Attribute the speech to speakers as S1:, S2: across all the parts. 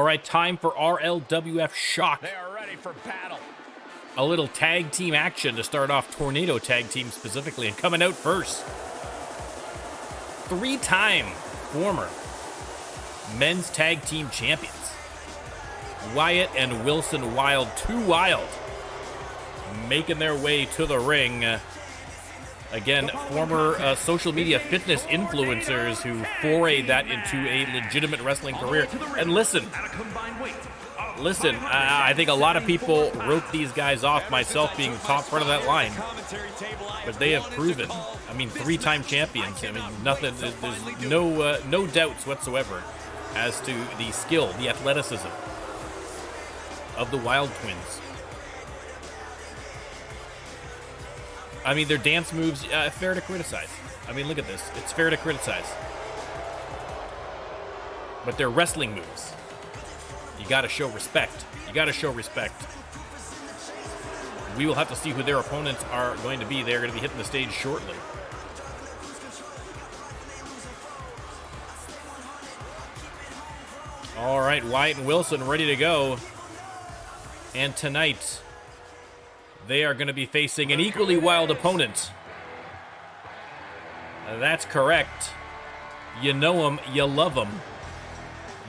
S1: right, time for RLWF Shock.
S2: They are ready for battle.
S1: A little tag team action to start off Tornado Tag Team specifically. And coming out first, three-time former men's tag team champions, Wyatt and Wilson Wild, Too Wild, making their way to the ring. Again, former social media fitness influencers who forayed that into a legitimate wrestling career. And listen, I think a lot of people wrote these guys off, myself being top front of that line. But they have proven, I mean, three-time champions. I mean, nothing, there's no doubts whatsoever as to the skill, the athleticism of the Wild Twins. I mean, their dance moves, fair to criticize. I mean, look at this. It's fair to criticize. But their wrestling moves, you gotta show respect. You gotta show respect. We will have to see who their opponents are going to be. They're going to be hitting the stage shortly. All right, Wyatt and Wilson ready to go. And tonight, they are going to be facing an equally wild opponent. That's correct. You know them, you love them.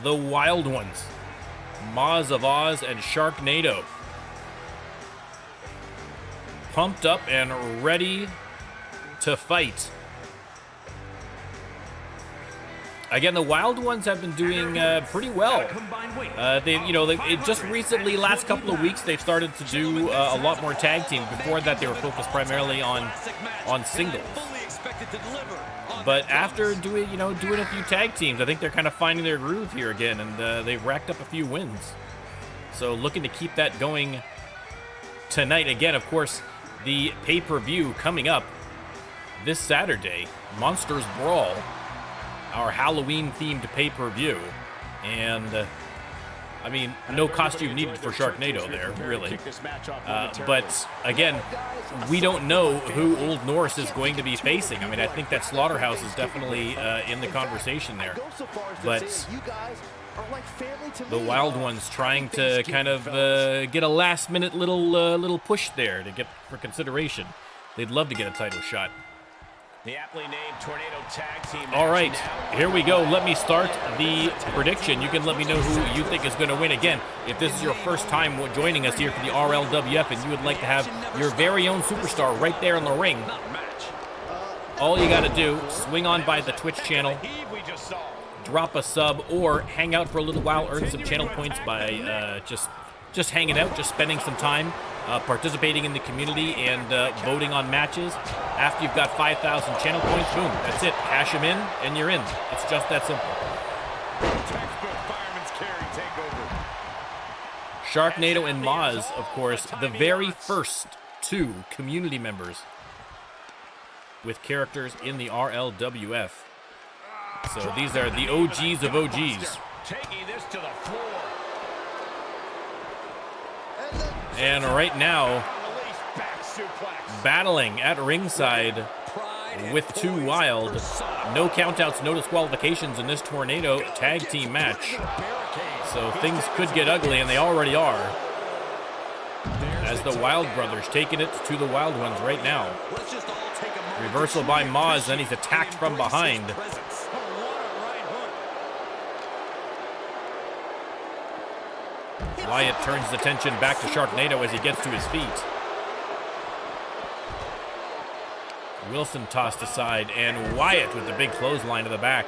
S1: The Wild Ones. Moz of Oz and Sharknado. Pumped up and ready to fight. Again, the Wild Ones have been doing pretty well. They just recently, last couple of weeks, they've started to do a lot more tag teams. Before that, they were focused primarily on singles. But after doing a few tag teams, I think they're kind of finding their groove here again, and they've racked up a few wins. So looking to keep that going tonight. Again, of course, the pay-per-view coming up this Saturday, Monsters Brawl, our Halloween-themed pay-per-view. And, I mean, no costume needed for Sharknado there, really. But, again, we don't know who Old Norse is going to be facing. I mean, I think that Slaughterhouse is definitely in the conversation there. But the Wild Ones trying to kind of get a last-minute little push there to get for consideration. They'd love to get a title shot.
S2: The aptly named Tornado Tag Team.
S1: All right, here we go. Let me start the prediction. You can let me know who you think is going to win. Again, if this is your first time joining us here for the RLWF and you would like to have your very own superstar right there in the ring, all you got to do, swing on by the Twitch channel, drop a sub, or hang out for a little while, earn some channel points by just hanging out, just spending some time, participating in the community and voting on matches. After you've got 5,000 channel points, boom, that's it. Cash them in, and you're in. It's just that simple. Sharknado and Moz, of course, the very first two community members with characters in the RLWF. So these are the OGs of OGs.
S2: Taking this to the floor.
S1: And right now, battling at ringside with Too Wild. No countouts, no disqualifications in this Tornado tag team match. So things could get ugly, and they already are. As the Wild Brothers taking it to the Wild Ones right now. Reversal by Moz, then he's attacked from behind. Wyatt turns the attention back to Sharknado as he gets to his feet. Wilson tossed aside, and Wyatt with the big clothesline to the back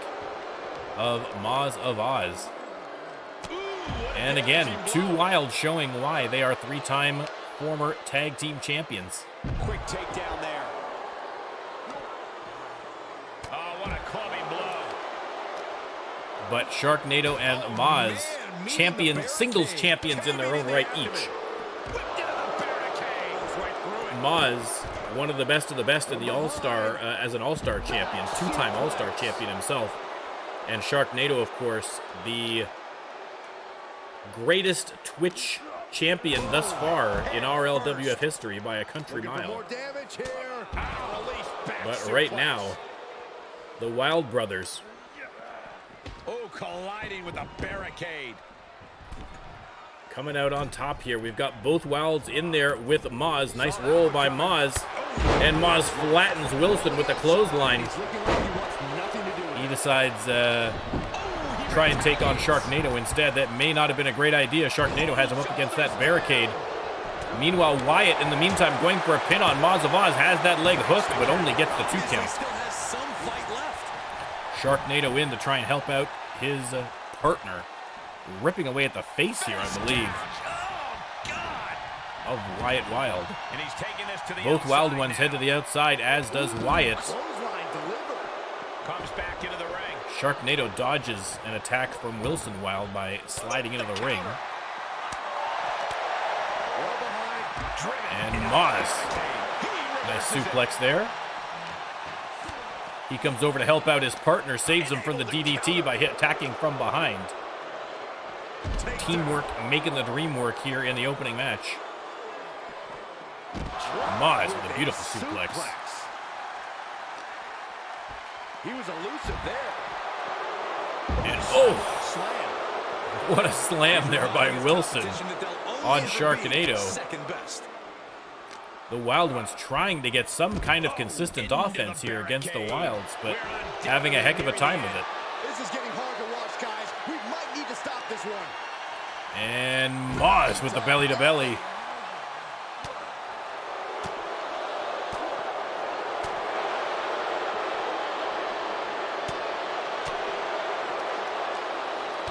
S1: of Moz of Oz. And again, Too Wild showing why they are three-time former tag team champions.
S2: Quick takedown there. Oh, what a clubbing blow.
S1: But Sharknado and Moz, singles champions in their own right each. Moz, one of the best in the All-Star, as an All-Star champion, two-time All-Star champion himself. And Sharknado, of course, the greatest Twitch champion thus far in RLWF history by a country mile. But right now, the Wild Brothers.
S2: Oh, colliding with a barricade.
S1: Coming out on top here, we've got both Wilds in there with Maz. Nice roll by Maz. And Maz flattens Wilson with the clothesline. He decides try and take on Sharknado instead. That may not have been a great idea. Sharknado has him up against that barricade. Meanwhile, Wyatt, in the meantime, going for a pin on Maz of Oz, has that leg hooked, but only gets the 2 count. Sharknado in to try and help out his partner. Ripping away at the face here, I believe, of Wyatt Wild. Both Wild ones head to the outside, as does Wyatt.
S2: Comes back into the ring.
S1: Sharknado dodges an attack from Wilson Wild by sliding into the ring. And Maz. Nice suplex there. He comes over to help out his partner, saves him from the DDT by attacking from behind. Teamwork making the dream work here in the opening match. Maz with a beautiful suplex.
S3: He was elusive there.
S1: And oh! What a slam there by Wilson on Sharknado. The Wild Ones trying to get some kind of consistent offense here against the Wilds, but having a heck of a time with it.
S3: This is getting hard to watch, guys. We might need to stop this one.
S1: And Maz with the belly to belly.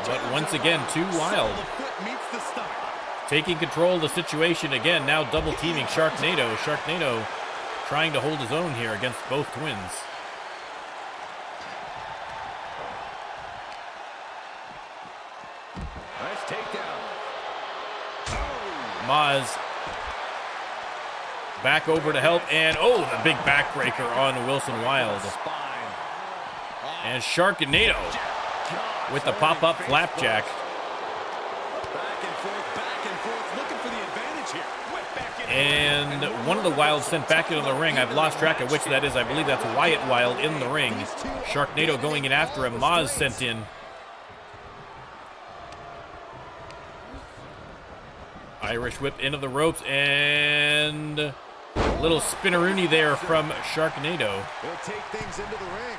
S1: But once again, too Wild. Taking control of the situation again, now double teaming Sharknado. Sharknado trying to hold his own here against both twins.
S3: Nice takedown.
S1: Maz back over to help, and oh, the big backbreaker on Wilson Wild. And Sharknado with the pop-up flapjack.
S3: Looking for the advantage here.
S1: And one of the Wilds sent back into the ring. I've lost track of which that is. I believe that's Wyatt Wild in the ring. Sharknado going in after him. Maz sent in. Irish whip into the ropes, and little spinneroonie there from Sharknado.
S3: He'll take things into the ring.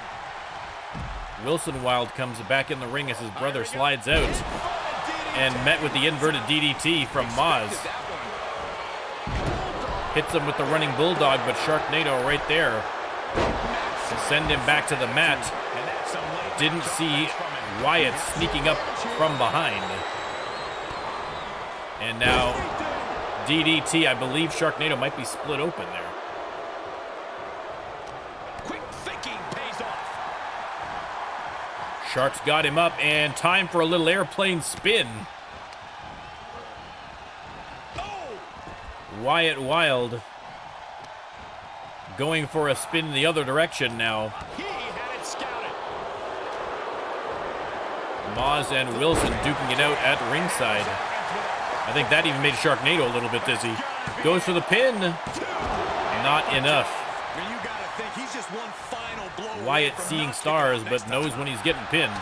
S1: Wilson Wild comes back in the ring as his brother slides out and met with the inverted DDT from Maz. Hits him with the running bulldog, but Sharknado right there to send him back to the mat. Didn't see Wyatt sneaking up from behind. And now DDT, I believe Sharknado might be split open there.
S2: Quick thinking pays off.
S1: Shark's got him up, and time for a little airplane spin. Wyatt Wild going for a spin in the other direction now.
S2: He had it scouted.
S1: Maz and Wilson duking it out at ringside. I think that even made Sharknado a little bit dizzy. Goes for the pin. Not enough.
S3: You gotta think he's just one final blow.
S1: Wyatt seeing stars, but knows when he's getting pinned.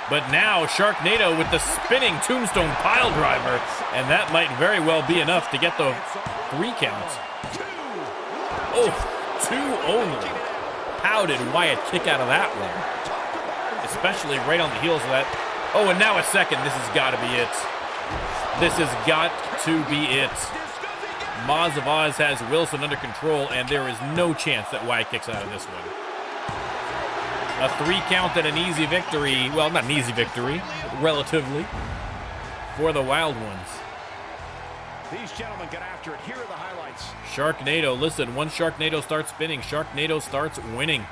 S1: But now Sharknado with the spinning tombstone pile driver, and that might very well be enough to get the 3 count. Oh, 2 only. How did Wyatt kick out of that one? Especially right on the heels of that. Oh, and now a second. This has got to be it. This has got to be it. Maz of Oz has Wilson under control, and there is no chance that Wyatt kicks out of this one. A 3 count and an easy victory. Well, not an easy victory, relatively, for the Wild Ones.
S2: These gentlemen get after it. Here are the highlights.
S1: Sharknado, listen, once Sharknado starts spinning, Sharknado starts winning.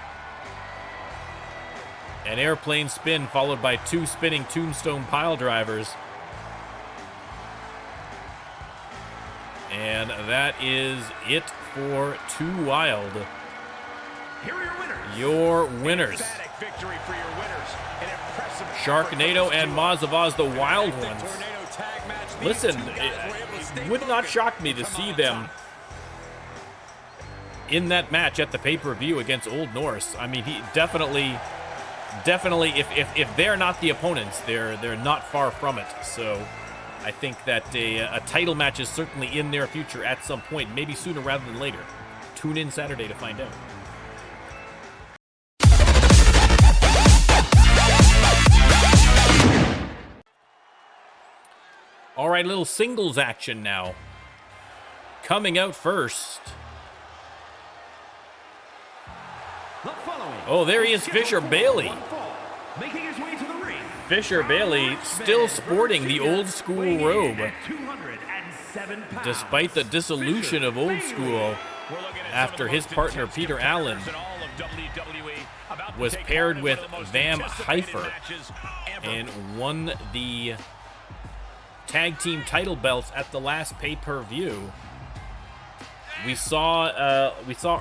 S1: An airplane spin followed by 2 spinning tombstone pile drivers. And that is it for 2 Wild.
S2: Here are your winners.
S1: Your winners.
S2: Victory for your winners. An impressive
S1: Sharknado and Maz of Oz, the Wild Ones. Listen, it would not shock me to see them in that match at the pay-per-view against Old Norse. I mean, he definitely, if they're not the opponents, they're not far from it. So I think that a title match is certainly in their future at some point, maybe sooner rather than later. Tune in Saturday to find out. All right, little singles action now. Coming out first. Oh, there he is, Fisher Bailey. Fisher Bailey still sporting the old school robe. Despite the dissolution of old school after his partner Peter Allen was paired with Vam Heifer and won the tag team title belts at the last pay-per-view. We saw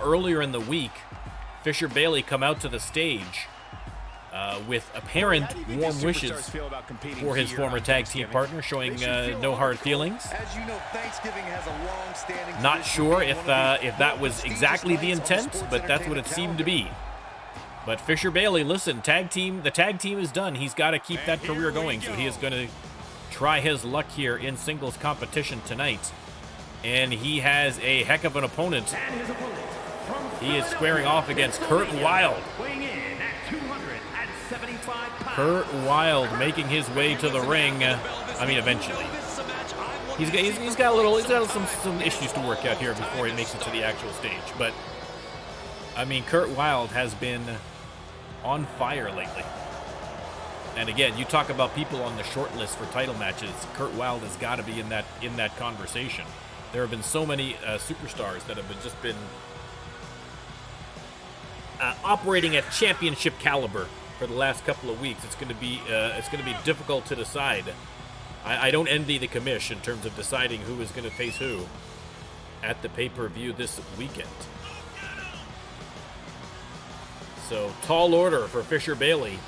S1: earlier in the week Fisher Bailey come out to the stage with apparent warm wishes for his former tag team partner, showing no hard feelings. Not sure if that was exactly the intent, but that's what it seemed to be. But Fisher Bailey, listen, the tag team is done. He's got to keep that career going, so he is going to try his luck here in singles competition tonight. And he has a heck of an opponent. He is squaring off against Kurt Wilde. Kurt Wilde making his way to the ring. I mean, eventually. He's got some issues to work out here before he makes it to the actual stage. But I mean, Kurt Wilde has been on fire lately. And again, you talk about people on the short list for title matches. Kurt Wilde has got to be in that conversation. There have been so many superstars that have just been operating at championship caliber for the last couple of weeks. It's going to be difficult to decide. I don't envy the commish in terms of deciding who is going to face who at the pay-per-view this weekend. So, tall order for Fisher Bailey.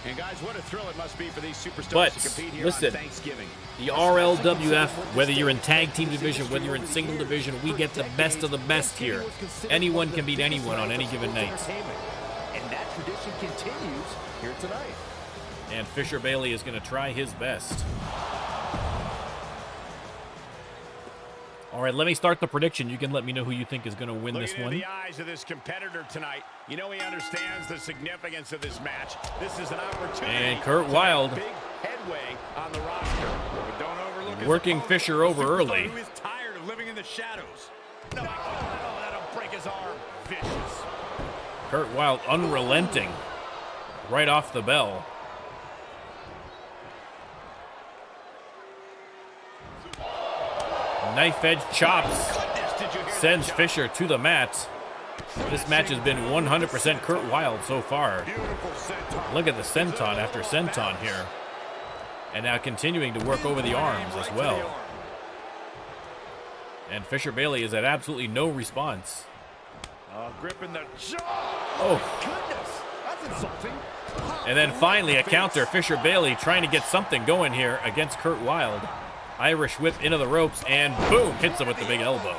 S2: And guys, what a thrill it must be for these superstars to compete here on Thanksgiving.
S1: The RLWF, whether you're in tag team division, whether you're in single division, we get the best of the best here. Anyone can beat anyone on any given night.
S3: And that tradition continues here tonight.
S1: And Fisher Bailey is going to try his best. All right, let me start the prediction. You can let me know who you think is going to win this one.
S2: Looking into the eyes of this competitor tonight, you know he understands the significance of this match. This is an opportunity.
S1: And Kurt Wilde
S2: big headway on the roster. But don't overlook
S1: working Fisher over early.
S2: Who is tired of living in the shadows. No, that'll break his arm. Vicious.
S1: Kurt Wilde unrelenting right off the bell. Knife edge chops sends Fisher to the mat. This match has been 100% Kurt Wilde so far. Look at the senton after senton here. And now continuing to work over the arms as well. And Fisher Bailey is at absolutely no response.
S2: Gripping the jaw.
S1: Oh,
S3: Goodness, that's insulting.
S1: and then finally a counter. Fisher Bailey trying to get something going here against Kurt Wilde. Irish whip into the ropes, and boom, hits him with the big elbow.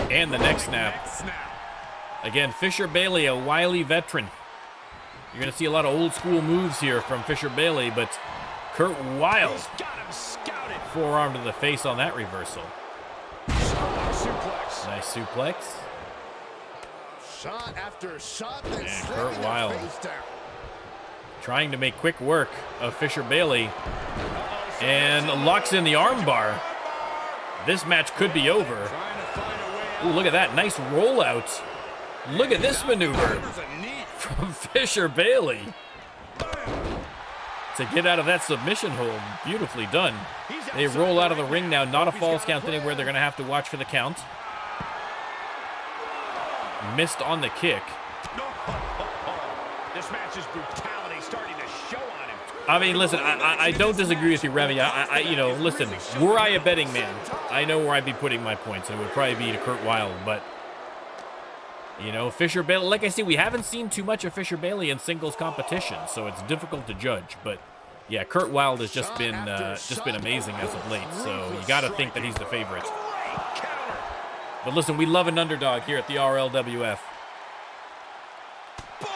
S1: And the neck snap. Again, Fisher Bailey, a wily veteran. You're going to see a lot of old school moves here from Fisher Bailey, but Kurt Wilde, forearm to the face on that reversal. Nice suplex.
S3: Shot after shot.
S1: And Kurt Wilde trying to make quick work of Fisher Bailey, and locks in the armbar. This match could be over. Ooh, look at that, nice rollout. Look at this maneuver from Fisher Bailey to get out of that submission hold. Beautifully done. They roll out of the ring now, not a falls count anywhere. They're going to have to watch for the count. Missed on the kick.
S2: This match's brutality starting to show on him.
S1: I mean, listen, I don't disagree with you, Remy. Listen, were I a betting man, I know where I'd be putting my points, and it would probably be to Kurt Wilde, but, Fisher Bailey, like I said, we haven't seen too much of Fisher Bailey in singles competition, so it's difficult to judge, but, yeah, Kurt Wilde has just been amazing as of late, so you got to think that he's the favorite. But listen, we love an underdog here at the RLWF.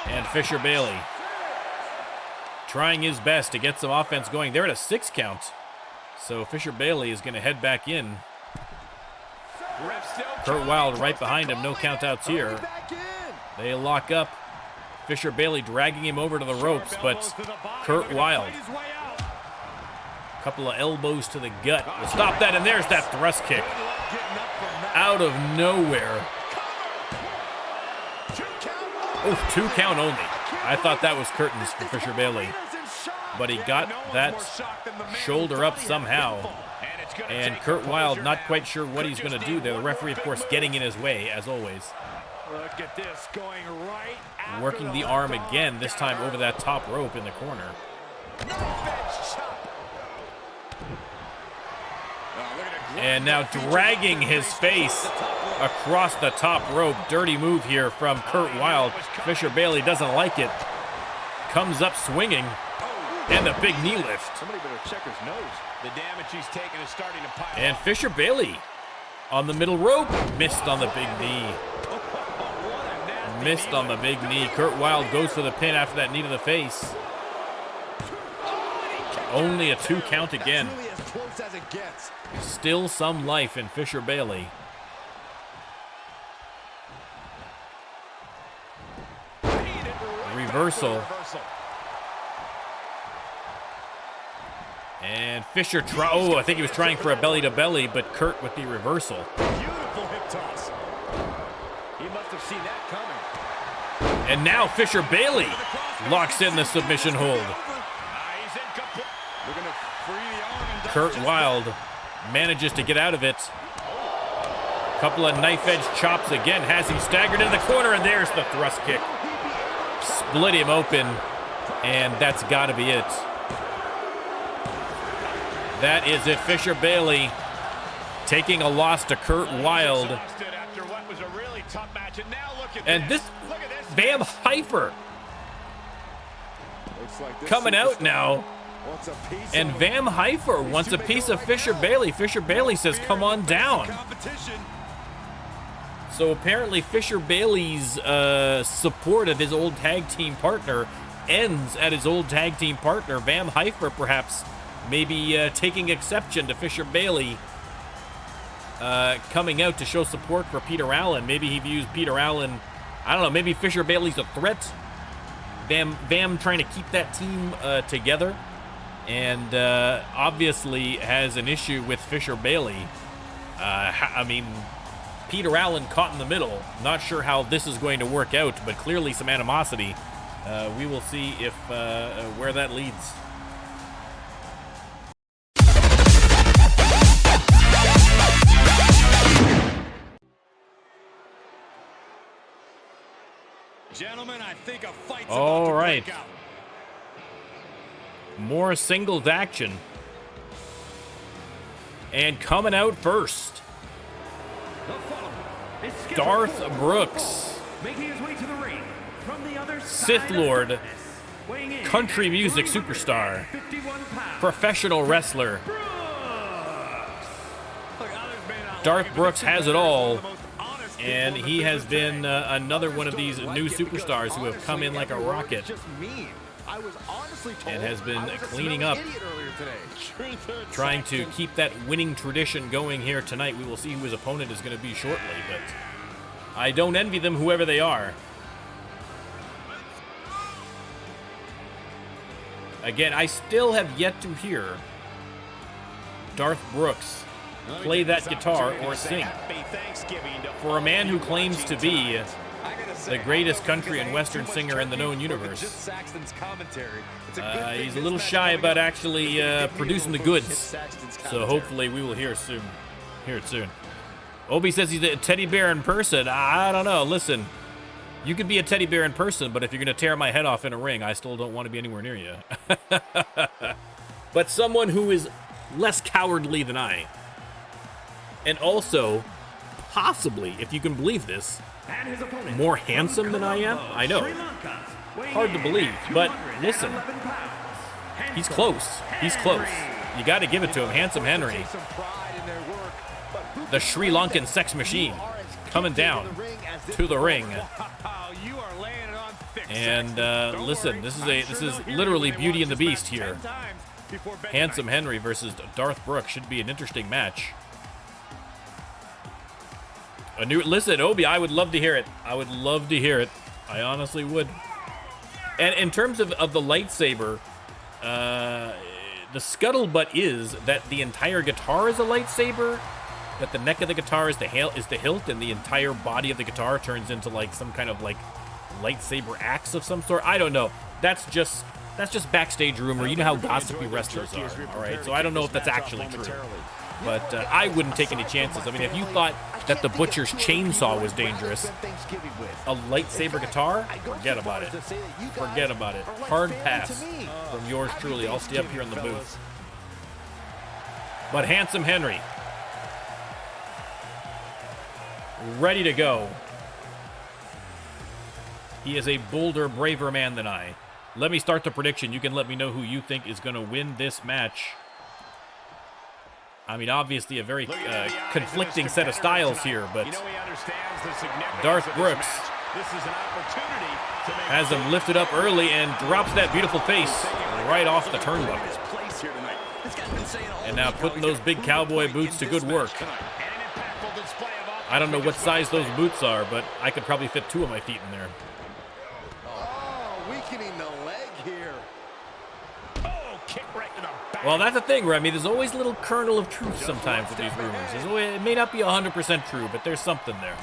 S1: And Fisher Bailey trying his best to get some offense going. They're at a 6 count. So Fisher Bailey is going to head back in. Kurt Wilde right behind him. No count outs here. They lock up. Fisher Bailey dragging him over to the ropes, but Kurt Wilde. A couple of elbows to the gut. We'll stop that, and there's that thrust kick. Out of nowhere. Oh, 2 count only. I thought that was curtains for Fisher Bailey. But he got that shoulder up somehow. And Kurt Wilde not quite sure what he's going to do there. The referee, of course, getting in his way, as always.
S2: Look at this, going right
S1: working the arm again, this time over that top rope in the corner. And now dragging his face across the top rope. Dirty move here from Kurt Wilde. Fisher Bailey doesn't like it. Comes up swinging. And a big knee lift.
S2: Somebody better check his nose. The damage he's taken is starting to pile.
S1: And Fisher Bailey on the middle rope. Missed on the big knee. Missed on the big knee. Kurt Wilde goes for the pin after that knee to the face. Only a 2 count again. Still some life in Fisher Bailey. Reversal. And Fisher I think he was trying for a belly-to-belly, but Kurt with the reversal.
S2: Beautiful hip toss. He must have seen that coming.
S1: And now Fisher Bailey locks in the submission hold. Kurt Wilde manages to get out of it. Couple of knife-edge chops again, has him staggered in the corner, and there's the thrust kick. Split him open, and that's got to be it. That is it. Fisher Bailey taking a loss to Kurt Wilde. And this, Bam Heifer coming out now. And Vam Heifer wants a piece of Fisher Bailey. Fisher Bailey says, come on down. So apparently Fisher Bailey's support of his old tag team partner ends at his old tag team partner. Vam Heifer perhaps maybe taking exception to Fisher Bailey coming out to show support for Peter Allen. Maybe he views Peter Allen, I don't know, maybe Fisher Bailey's a threat. Vam trying to keep that team together. And obviously has an issue with Fisher Bailey. I mean, Peter Allen caught in the middle. Not sure how this is going to work out, but clearly some animosity. We will see if where that leads.
S2: Gentlemen, I think a fight's
S1: all
S2: about to
S1: right.
S2: break out.
S1: More singles action. And coming out first, Darth Brooks,
S4: making his way to the ring from the other
S1: Sith Lord, country music superstar, professional wrestler. Darth Brooks has it all, and he has been another one of these new superstars who have come in like a rocket. And has been cleaning up, trying to keep that winning tradition going here tonight. We will see who his opponent is going to be shortly, but I don't envy them, whoever they are. Again, I still have yet to hear Darth Brooks play that guitar or sing. For a man who claims to be the greatest country and western singer in the known universe, he's a little shy about actually producing the goods. So hopefully we will hear it soon. Obi says he's a teddy bear in person. I don't know. Listen, you could be a teddy bear in person, but if you're going to tear my head off in a ring, I still don't want to be anywhere near you. But someone who is less cowardly than I, and also possibly, if you can believe this, more handsome than I am. I know. Hard to believe, but listen. He's close. He's close. You got to give it to him. Handsome Henry. The Sri Lankan sex machine coming down to the ring. And listen, this is literally Beauty and the Beast here. Handsome Henry versus Darth Brooks should be an interesting match. Listen, Obi, I would love to hear it. I would love to hear it. I honestly would. And in terms of the lightsaber, the scuttlebutt is that the entire guitar is a lightsaber, that the neck of the guitar is the hilt, and the entire body of the guitar turns into like some kind of like lightsaber axe of some sort. I don't know. That's just backstage rumor. You know how gossipy wrestlers are, all right? So I don't know if that's actually true. But I wouldn't take any chances. I mean, if you thought that the Butcher's chainsaw was dangerous, a lightsaber guitar, forget about it. Forget about it. Hard pass from yours truly. I'll stay up here in the booth. But Handsome Henry, ready to go. He is a bolder, braver man than I. Let me start the prediction. You can let me know who you think is going to win this match. I mean, obviously a very conflicting set of styles here, but Darth Brooks has him lifted up early and drops that beautiful face right off the turnbuckle. And now putting those big cowboy boots to good work. I don't know what size those boots are, but I could probably fit 2 of my feet in there.
S3: Weakening the leg here.
S2: Oh, kick right to the back.
S1: Well, that's the thing, Remy. There's always a little kernel of truth sometimes with these rumors. It may not be 100% true, but there's something there.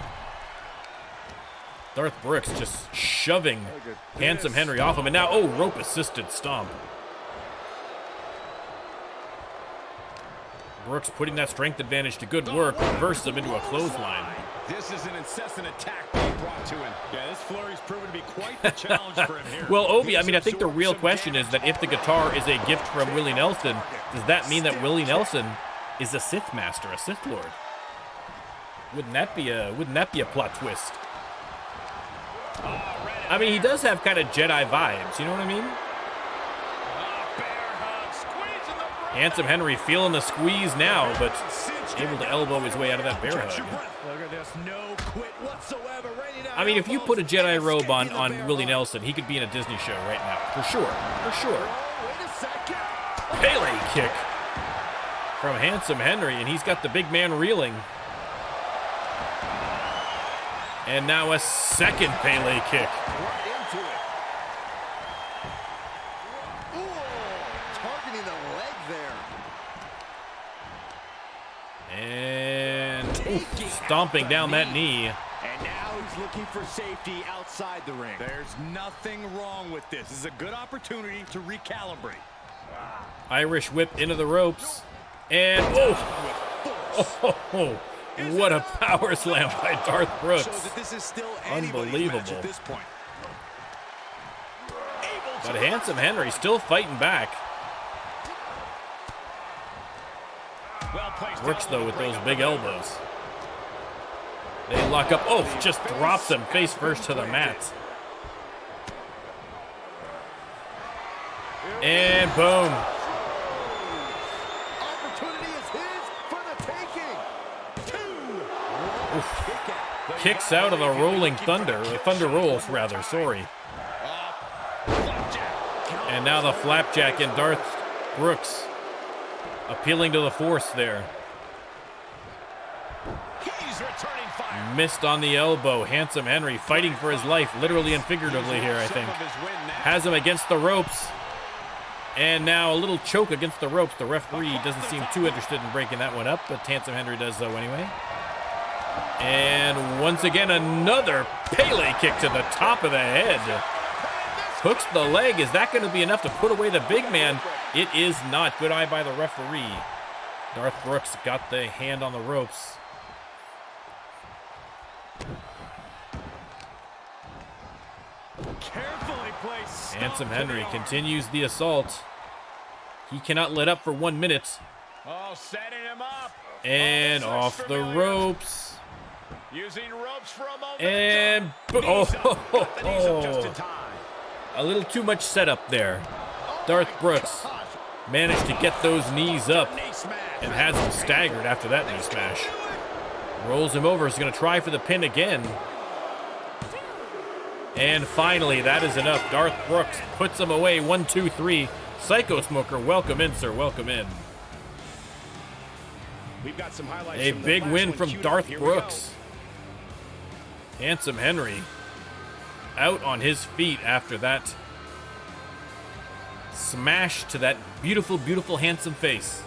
S1: Darth Brooks just shoving Handsome Henry off him. And now, oh, rope-assisted stomp. Brooks putting that strength advantage to good work. Reverses him into a clothesline.
S2: This is an incessant attack being brought to him. Yeah, this flurry's proven to be quite the challenge for him here.
S1: Well, Obi, I mean, I think the real question is that if the guitar is a gift from Willie Nelson, does that mean that Willie Nelson is a Sith Master, a Sith Lord? Wouldn't that be a plot twist? I mean, he does have kind of Jedi vibes, you know what I mean? Handsome Henry feeling the squeeze now, but able to elbow his way out of that bear hug. I mean, if you put a Jedi robe on Willie Nelson, he could be in a Disney show right now. For sure. For sure. Pele kick from Handsome Henry, and he's got the big man reeling. And now a second Pele kick.
S3: Targeting the leg there.
S1: And stomping down that knee.
S3: And now he's looking for safety outside the ring.
S2: There's nothing wrong with this. This is a good opportunity to recalibrate.
S1: Irish whip into the ropes. And oh, what a power slam by Darth Brooks. Unbelievable. But Handsome Henry still fighting back. Brooks, though, with those big elbows. They lock up. Oh, just drops him face first to the mat. And boom.
S3: Opportunity is his for the taking.
S1: Oof. Kicks out of the rolling thunder. Thunder rolls, rather. Sorry. And now the flapjack in Darth Brooks. Appealing to the force there. Missed on the elbow. Handsome Henry fighting for his life, literally and figuratively here, I think. Has him against the ropes. And now a little choke against the ropes. The referee doesn't seem too interested in breaking that one up, but Handsome Henry does so anyway. And once again, another Pele kick to the top of the head. Hooks the leg. Is that going to be enough to put away the big man? It is not. Good eye by the referee. Darth Brooks got the hand on the ropes.
S2: Carefully placed.
S1: Handsome Henry continues the assault. He cannot let up for 1 minute.
S2: Oh, setting him up.
S1: And off the ropes.
S2: Using ropes for a moment.
S1: And a little too much setup there. Darth Brooks managed to get those knees up and has him staggered after that knee smash. Rolls him over. He's going to try for the pin again. And finally, that is enough. Darth Brooks puts him away. 1, 2, 3. Psycho Smoker, welcome in, sir. Welcome in.
S2: We've got some highlights.
S1: A big win from Darth Brooks. Handsome Henry out on his feet after that smash to that beautiful, beautiful, handsome face.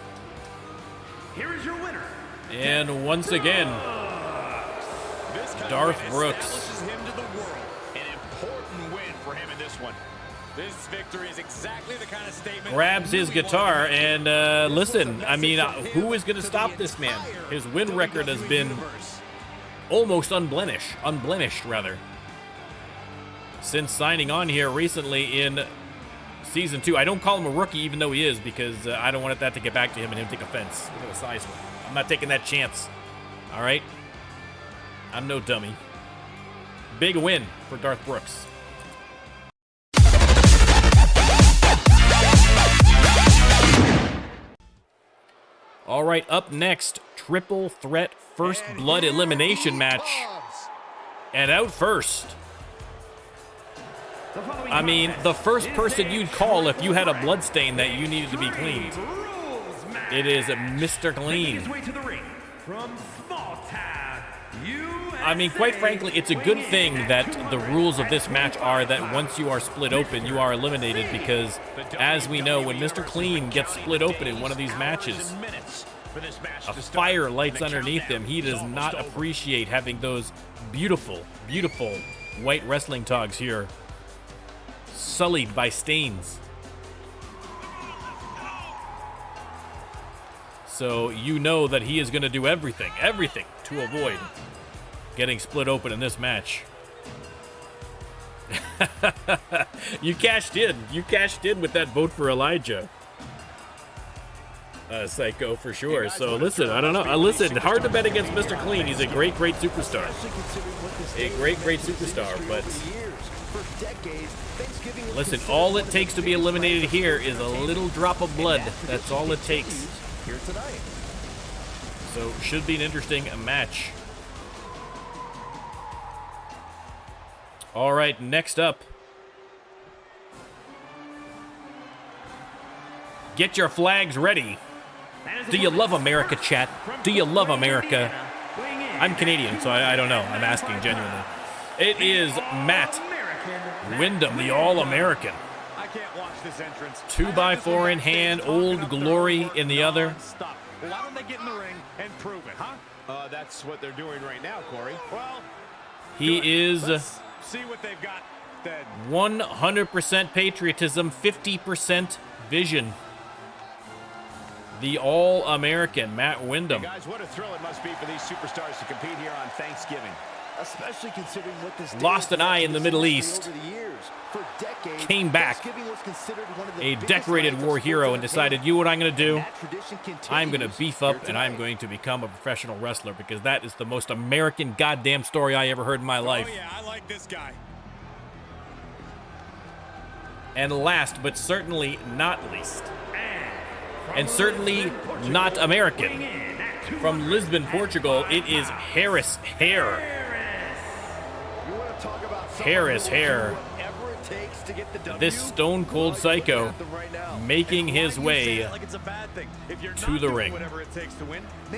S4: Here is your winner.
S1: And once again, Darth Brooks.
S2: Establishes him to the world. An important win for him in this one. This victory is exactly the kind of statement.
S1: Grabs his guitar and listen, I mean, who is going to stop this man? His win record has been almost unblemished rather, since signing on here recently in Season 2. I don't call him a rookie, even though he is, because I don't want that to get back to him and him take offense. Look at the size of him. I'm not taking that chance. All right? I'm no dummy. Big win for Darth Brooks. All right, up next, triple threat first blood elimination match. And out first, I mean, the first person you'd call if you had a bloodstain that you needed to be cleaned. It is Mr. Clean. I mean, quite frankly, it's a good thing that the rules of this match are that once you are split open, you are eliminated, because, as we know, when Mr. Clean gets split open in one of these matches, a fire lights underneath him. He does not appreciate having those beautiful, beautiful white wrestling togs here sullied by stains. So you know that he is going to do everything to avoid getting split open in this match. You cashed in with that vote for Elijah. Psycho for sure. So listen, I don't know. Listen, hard to bet against Mr. Clean. He's a great superstar. A great superstar, but listen, all it takes to be eliminated here is a little drop of blood. That's all it takes. So should be an interesting match. All right, next up. Get your flags ready. Do you love America, chat? Do you love America? I'm Canadian, so I don't know. I'm asking genuinely. It is Matt Wyndham, the All-American.
S2: I can't watch this entrance.
S1: 2x4 in hand, Old Glory in the other.
S2: Stop. Why don't they get in the ring and prove it, huh? That's what they're doing right now, Corey. Well,
S1: he is
S2: let's see what they've got then.
S1: 100% patriotism, 50% vision. The All-American, Matt Wyndham.
S2: Hey guys, what a thrill it must be for these superstars to compete here on Thanksgiving.
S3: Especially considering what this
S1: lost an eye in the Middle East. Came back, a decorated war hero, and decided, you know what I'm going to do? I'm going to beef up and I'm going to become a professional wrestler, because that is the most American goddamn story I ever heard in my life.
S2: Oh yeah, I like this guy.
S1: And last, but certainly not least, and certainly not American, from Lisbon, Portugal, it is Harris Hair. Harris Hair. This stone cold psycho making his way to the ring.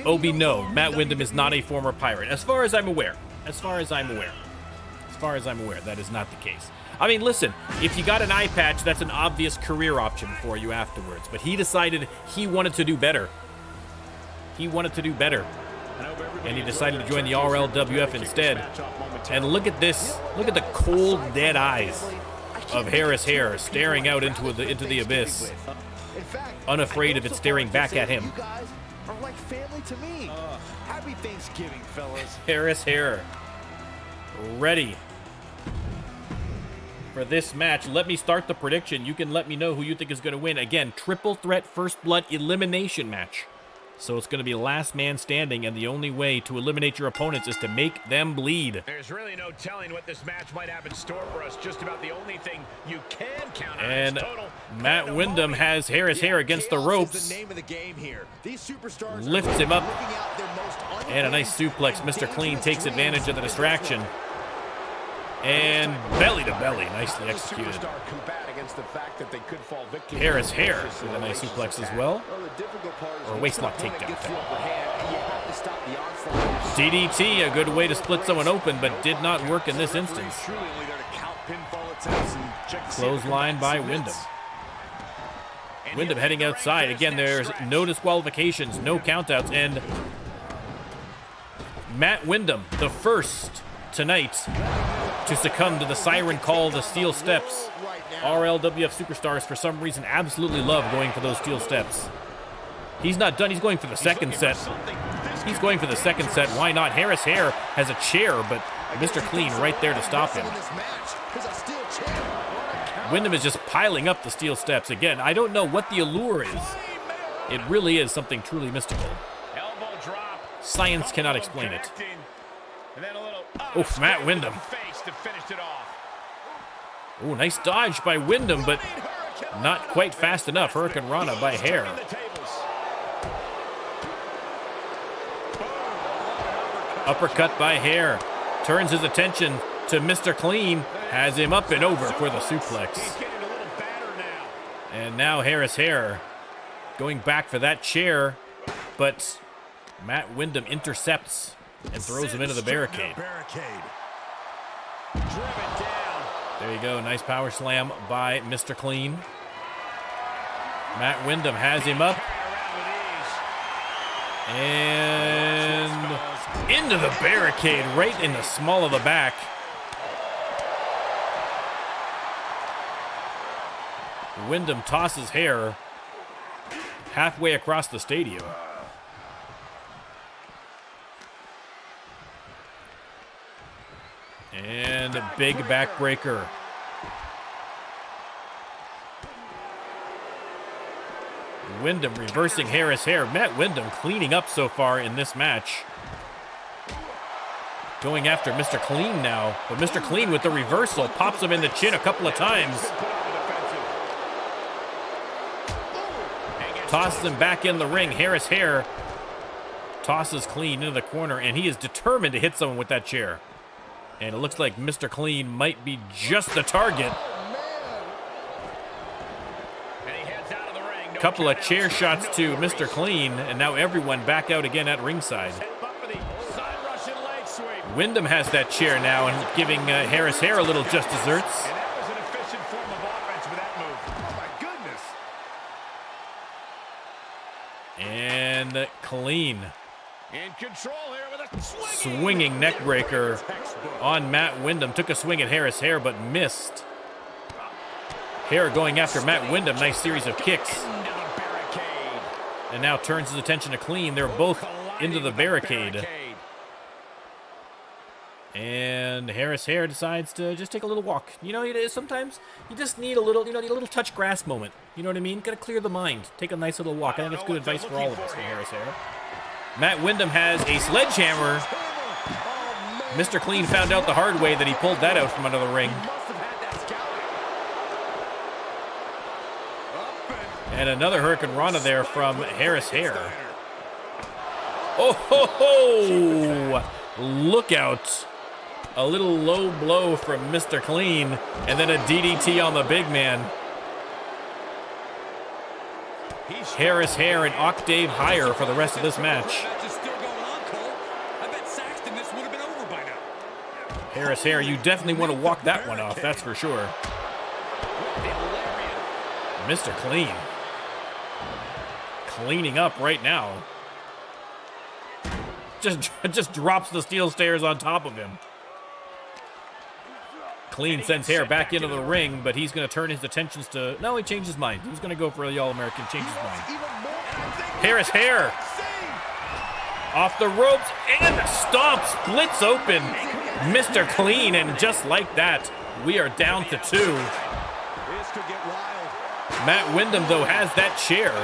S1: Obi, no, Matt Wyndham is not a former pirate, as far as I'm aware. As far as I'm aware, that is not the case. I mean, listen, if you got an eye patch, that's an obvious career option for you afterwards. But he decided he wanted to do better. And he decided to join the RLWF instead. And look at this. Look at the cold, dead eyes of Harris Hair staring out into the abyss, unafraid of it staring back at him.
S3: You guys are like family to me. Happy Thanksgiving, fellas.
S1: Harris Hair, ready for this match. Let me start the prediction. You can let me know who you think is going to win. Again, triple threat first blood elimination match. So it's going to be last man standing, and the only way to eliminate your opponents is to make them bleed.
S2: There's really no telling what this match might have in store for us. Just about the only thing you can count on
S1: and
S2: is total
S1: Matt Wyndham has Harris Hair against the ropes. Lifts him up, and a nice suplex. Mr. Clean takes advantage of the distraction. And belly to belly, nicely executed. Harris Hair with a nice suplex as well. Or waistlock takedown. DDT, a good way to split someone open, but did not work in this instance. Clothesline by Wyndham. Wyndham heading outside. Again, there's no disqualifications, no countouts, and Matt Wyndham, the first tonight to succumb to the siren call of the steel steps. RLWF superstars, for some reason, absolutely love going for those steel steps. He's not done. He's going for the second set. He's going for the second set. Why not? Harris Hair has a chair, but Mr. Clean right there to stop him. Wyndham is just piling up the steel steps. Again, I don't know what the allure is. It really is something truly mystical. Science cannot explain it. Oof, Matt Wyndham. Oh, nice dodge by Wyndham, but not quite fast enough. Hurricane Rana by Hair. Uppercut by Hair. Turns his attention to Mr. Clean. Has him up and over for the suplex. And now Harris Hair going back for that chair, but Matt Wyndham intercepts and throws him into the barricade. There you go, nice power slam by Mr. Clean. Matt Wyndham has him up. And into the barricade, right in the small of the back. Wyndham tosses Hair halfway across the stadium. And a big backbreaker. Wyndham reversing Harris Hair. Matt Wyndham cleaning up so far in this match. Going after Mr. Clean now. But Mr. Clean with the reversal pops him in the chin a couple of times. Tosses him back in the ring. Harris Hair tosses Clean into the corner, and he is determined to hit someone with that chair. And it looks like Mr. Clean might be just the target. Couple of chair shots to Mr. Clean, and now everyone back out again at ringside. Wyndham has that chair now and giving Harris Hair a little just desserts. And Clean
S2: in control here with a
S1: swinging neck breaker on Matt Wyndham. Took a swing at Harris Hair, but missed. Hair going after Matt Wyndham. Nice series of kicks. And now turns his attention to Clean. They're both into the barricade. And Harris Hair decides to just take a little walk. You know, sometimes you just need a little, need a little touch grass moment. You know what I mean? Gotta clear the mind. Take a nice little walk. I think that's good advice for all of us from Harris Hair. Matt Wyndham has a sledgehammer. Mr. Clean found out the hard way that he pulled that out from under the ring. And another Hurricane Rana there from Harris Hair. Oh ho ho! Look out. A little low blow from Mr. Clean, and then a DDT on the big man. Harris Hair an octave higher for the rest of this match. Harris Hair, you definitely want to walk that one off, that's for sure. Mr. Clean. Cleaning up right now. Just drops the steel stairs on top of him. Clean sends Hair back into the ring, but he's going to turn his attentions to... No, he changed his mind. He was going to go for the All-American, change his mind. Harris Hair. Off the ropes, and the stomp splits open Mr. Clean, and just like that, we are down to 2. Matt Wyndham, though, has that chair.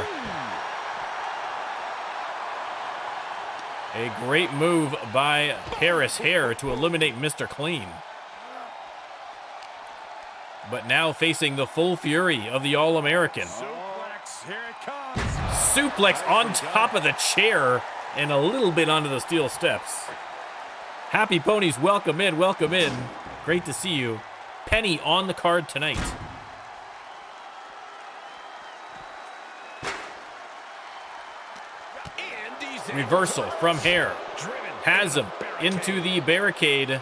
S1: A great move by Harris Hair to eliminate Mr. Clean. But now facing the full fury of the All-American.
S2: Suplex, here it comes.
S1: Suplex on top of the chair and a little bit onto the steel steps. Happy Ponies, welcome in, welcome in. Great to see you. Penny on the card tonight. Reversal from Hare. Has him into the barricade.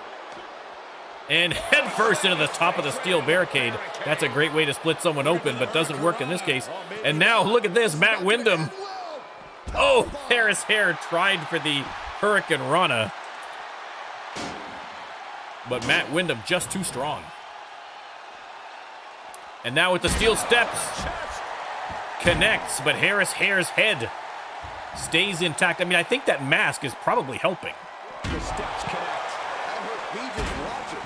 S1: And head first into the top of the steel barricade. That's a great way to split someone open, but doesn't work in this case. And now, look at this, Matt Windham. Oh, Harris Hare tried for the Hurricane Rana. But Matt Windham just too strong. And now with the steel steps. Connects, but Harris Hare's head stays intact. I mean, I think that mask is probably helping.
S3: The steps connect. He just watching.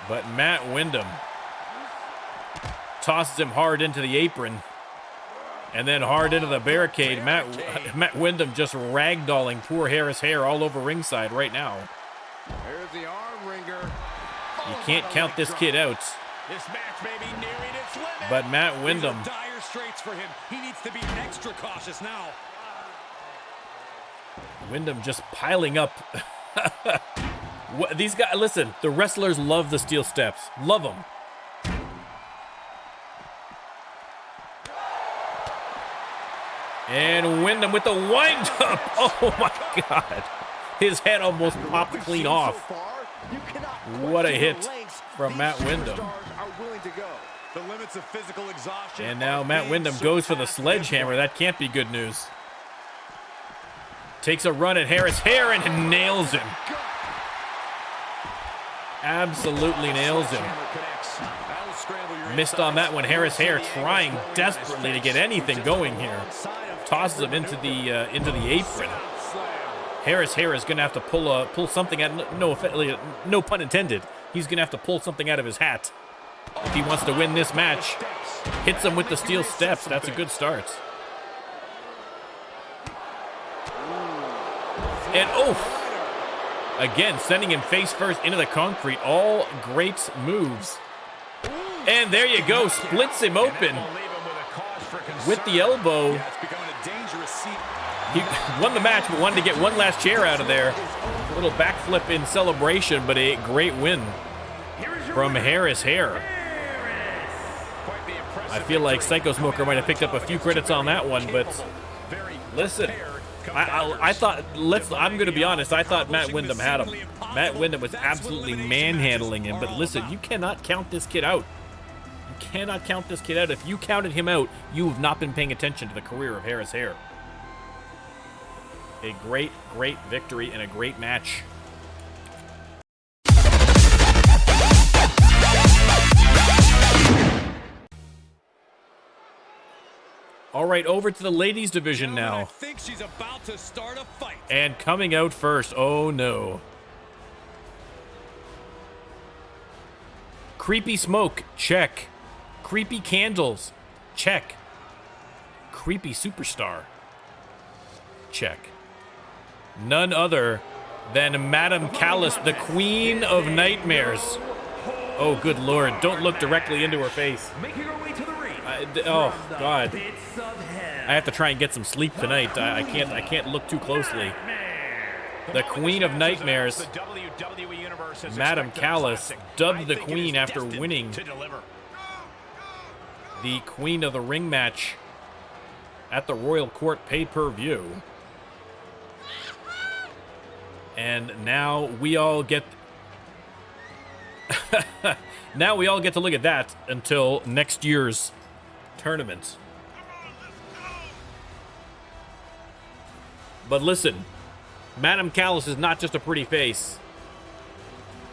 S1: But Matt Windham tosses him hard into the apron and then hard into the barricade. Matt Windham just ragdolling poor Harris Hare all over ringside right now.
S3: There's the arm wringer.
S1: You can't count this kid out.
S2: This match may be nearing its limit.
S1: But Matt Windham,
S2: These are dire straits for him. He needs to be extra cautious now.
S1: Windham just piling up. These guys, listen, the wrestlers love the steel steps. Love them. And Windham with the wind up. Oh my God. His head almost popped clean off. What a hit from Matt Windham.
S2: The limits of physical exhaustion.
S1: And now Matt Windham goes for the sledgehammer. That can't be good news. Takes a run at Harris Hare and nails him. Absolutely nails him. Missed on that one. Harris Hare trying desperately to get anything going here. Tosses him into the apron. Harris Hare is going to have to pull something out. No pun intended. He's going to have to pull something out of his hat if he wants to win this match. Hits him with the steel steps. That's a good start. And again, sending him face first into the concrete. All great moves. And there you go. Splits him open with the elbow. He won the match, but wanted to get one last chair out of there. A little backflip in celebration, but a great win from Harris Hare. I feel like Psycho Smoker might have picked up a few credits on that one, but listen, I thought, I'm going to be honest, I thought Matt Windham had him. Matt Windham was absolutely manhandling him, but listen, you cannot count this kid out. You cannot count this kid out. If you counted him out, you have not been paying attention to the career of Harris Hare. A great, great victory and a great match. All right, over to the ladies division now.
S2: I think she's about to start a fight.
S1: And coming out first, oh no. Creepy smoke, check. Creepy candles, check. Creepy superstar, check. None other than Madame Callis, the Queen of Nightmares. Oh, good Lord, don't look directly into her face.
S4: Making her way to the ring.
S1: Oh, God. I have to try and get some sleep tonight. I can't look too closely. The Queen of Nightmares, Madame Callis, dubbed the Queen after winning the Queen of the Ring match at the Royal Court pay-per-view. And now we all get to look at that until next year's tournament. But listen, Madame Callis is not just a pretty face.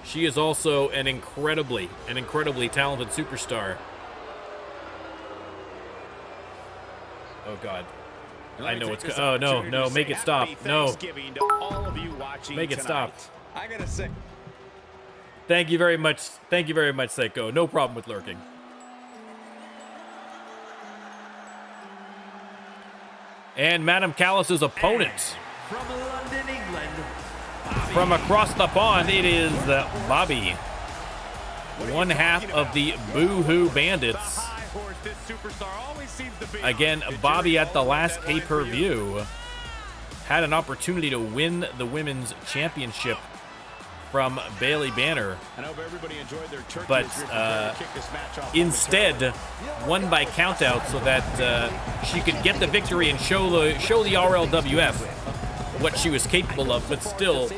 S1: She is also an incredibly talented superstar. Oh God. I know it's. Oh no! Make it stop! No. Make it stop!
S2: I gotta say.
S1: Thank you very much. Thank you very much, Psycho. No problem with lurking. And Madame Callis' opponent
S4: From London, England.
S1: from across the pond, it is Bobby, one half of the Boo Hoo Bandits. Again, Bobby at the last pay-per-view had an opportunity to win the women's championship from Bailey Banner,
S2: I hope everybody enjoyed their turkey
S1: but
S2: as we prepare to kick this match off
S1: instead won by countout so that she could get the victory and show the RLWF what she was capable of, but still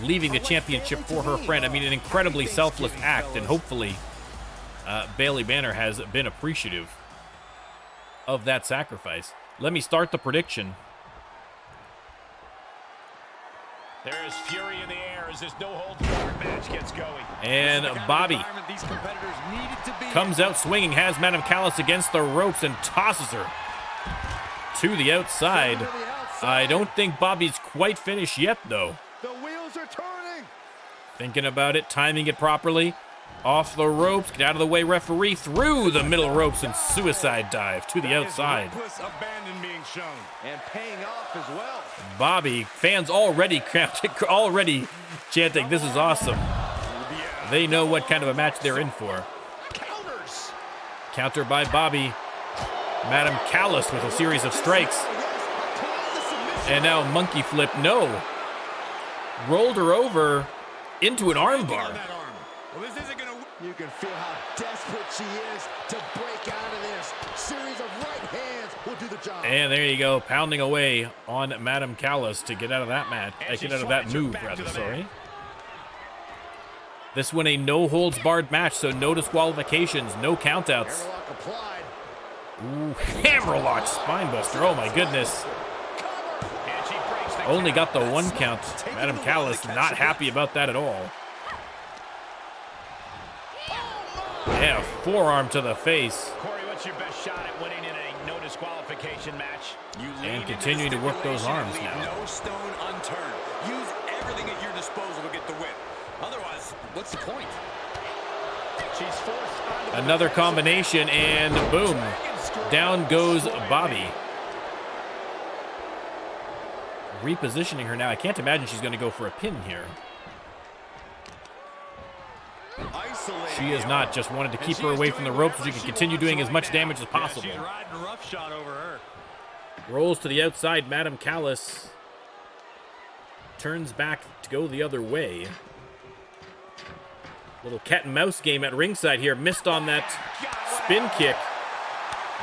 S1: leaving the championship for her friend. I mean, an incredibly selfless act, and hopefully Bailey Banner has been appreciative of that sacrifice. Let me start the prediction.
S2: There is fury in the air as this no-holds-barred match gets going.
S1: And Bobby comes out swinging, has Madam Callis against the ropes and tosses her to the outside. I don't think Bobby's quite finished yet, though.
S3: The wheels are turning.
S1: Thinking about it, timing it properly. Off the ropes, get out of the way, referee, through the middle ropes and suicide dive to the outside.
S2: Abandon being shown.
S3: And paying off as well.
S1: Bobby, fans already chanting, this is awesome. They know what kind of a match they're in for.
S3: Counters.
S1: Counter by Bobby. Madam Callis with a series of strikes. And now monkey flip, no. Rolled her over into an armbar.
S2: Well, this isn't gonna...
S3: You can feel how desperate she is to break out of this. Series of right hands will do the job.
S1: And there you go, pounding away on Madam Callis to get out of that match. Get out of that move, rather, sorry. This one a no-holds-barred match, so no disqualifications, no countouts.
S3: Hammerlock applied.
S1: Ooh, hammerlock spinebuster, oh my goodness.
S2: And she breaks the
S1: Only got the
S2: count.
S1: one count. Madam Callis not happy about that at all. Yeah, a forearm to the face.
S2: Corey, what's your best shot at winning in a no disqualification match?
S1: And continuing to work those arms now.
S2: No stone unturned. Use everything at your disposal to get the win. Otherwise, what's the point? She's forced.
S1: Another combination, and boom. Down goes Bobby. Repositioning her now. I can't imagine she's going to go for a pin here. She is not, just wanted to keep her away from the ropes so she can continue doing as much damage as possible.
S2: She's riding roughshod over her.
S1: Rolls to the outside, Madam Callis turns back to go the other way. Little cat and mouse game at ringside here. Missed on that spin kick.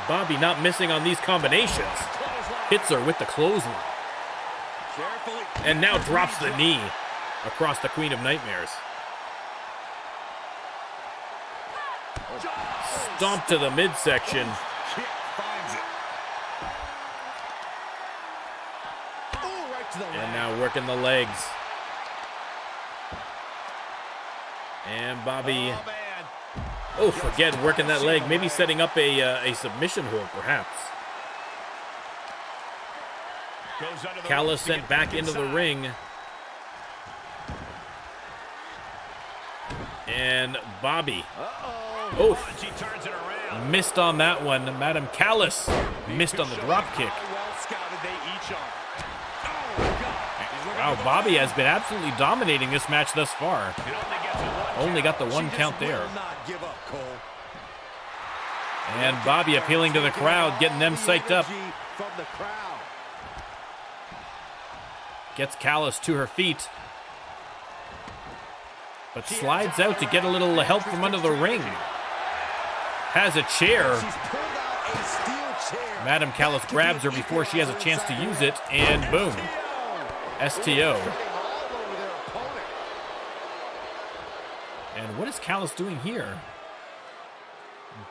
S1: Bobby not missing on these combinations. Hits her with the clothesline. And now drops the knee across the Queen of Nightmares. Stomp to the midsection. And now working the legs. And Bobby, oh, forget working that leg. Maybe setting up a submission hold, perhaps. Callis sent back into the ring. And Bobby, oh, missed on that one. Madam Callis missed on the drop kick. Wow, Bobby has been absolutely dominating this match thus far. Only got the one count there. And Bobby appealing to the crowd, getting them psyched up. Gets Callis to her feet. But slides out to get a little help from under the ring. Has a chair. Madam Callis grabs her before she has a chance to use it, and boom. STO. And what is Callis doing here?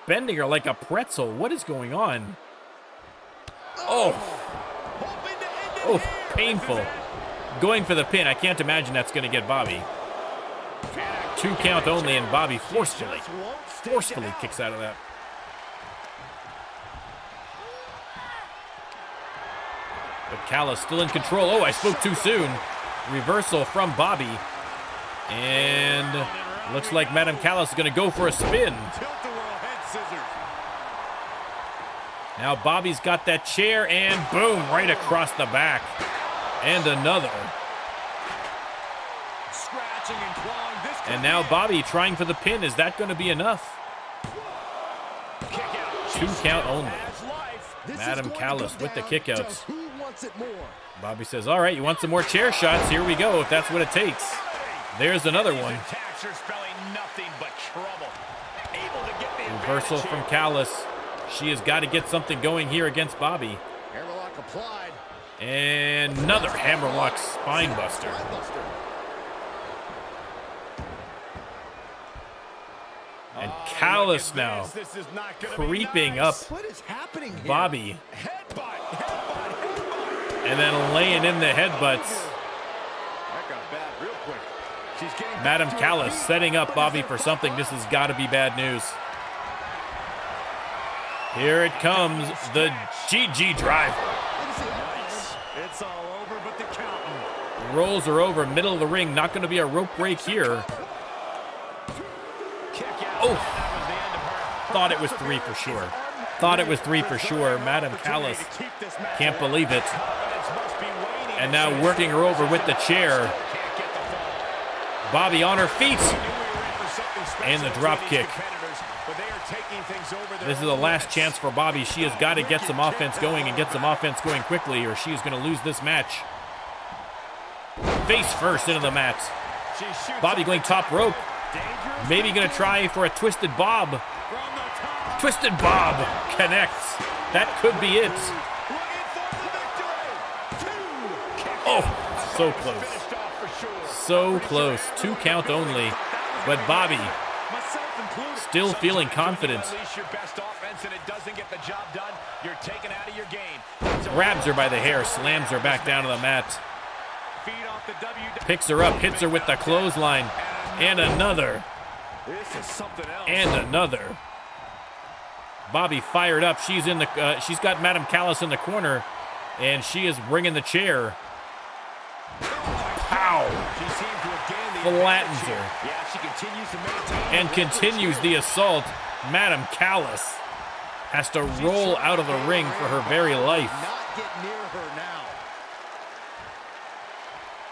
S1: Bending her like a pretzel. What is going on? Oh. Oh, painful. Going for the pin. I can't imagine that's going to get Bobby. 2 count only, and Bobby forcefully kicks out of that. But Callis still in control. Oh, I spoke too soon. Reversal from Bobby. And looks like Madam Callis is going to go for a spin. Now Bobby's got that chair, and boom, right across the back. And another. And now Bobby trying for the pin. Is that going to be enough? 2 count only. Madam Callis with the kickouts. Bobby says, all right, you want some more chair shots? Here we go, if that's what it takes. There's another one.
S2: Attacks are spelling nothing but trouble. Able to get the
S1: Reversal
S2: advantage
S1: from
S2: here.
S1: Callis. She has got to get something going here against Bobby.
S3: Hammerlock applied.
S1: And another hammerlock spine buster. And Callis now
S2: This is not gonna be
S1: creeping
S2: nice.
S1: up
S3: What is happening here?
S1: Bobby.
S2: Headbutt, headbutt, headbutt.
S1: And then laying in the headbutts.
S3: That got bad real quick. She's getting back
S1: Madam
S3: to her
S1: Callis
S3: feet.
S1: setting up
S3: But
S1: Bobby
S3: is it
S1: for something. This has got to be bad news. Here it comes, the GG driver.
S2: Nice. It's all over but the counting.
S1: Rolls her over, middle of the ring. Not going to be a rope break here.
S2: Kick out.
S1: Oh,
S2: That was the end of her.
S1: thought it was 3 for sure. Thought it was 3 for sure. Madam Callis can't believe it.
S2: Confidence must be waning.
S1: And now working her over with the chair.
S2: Can't get the fall.
S1: Bobby on her feet.
S2: Knew we were in for something special
S1: And the
S2: with
S1: drop
S2: these
S1: kick.
S2: competitors, but they are taking things over their
S1: This is the
S2: own
S1: last
S2: limits.
S1: chance for Bobby. She has got to get some offense going and get some offense going quickly, or she's going to lose this match. Face first into the mat.
S2: She shoots
S1: Bobby
S2: up
S1: going
S2: the
S1: top rope.
S2: Dangerous
S1: Maybe going to try for a twisted bob.
S2: from the top.
S1: Twisted bob connects. That could be it.
S2: Looking for the victory. 2. Kick
S1: Oh,
S2: out.
S1: so
S2: Finished
S1: close.
S2: off for sure.
S1: So close. 2 count only. But Bobby
S2: Myself included.
S1: still feeling
S2: Sometimes
S1: confident.
S2: when you unleash your best offense and it doesn't get the job done, you're taken out of your game.
S1: grabs her by the hair, slams her back down to the mat.
S2: Feed off the WWE.
S1: Picks her up, hits her with the clothesline. And another.
S2: This is something else.
S1: And another. Bobby fired up. She's got Madam Callis in the corner, and she is bringing the chair. Pow!
S2: She seems to have gained the
S1: Flattens
S2: advantage here.
S1: her.
S2: Yeah, she continues to maintain
S1: And continues the assault. Madam Callis has to roll out of the ring for her very life.
S3: Not get near her now.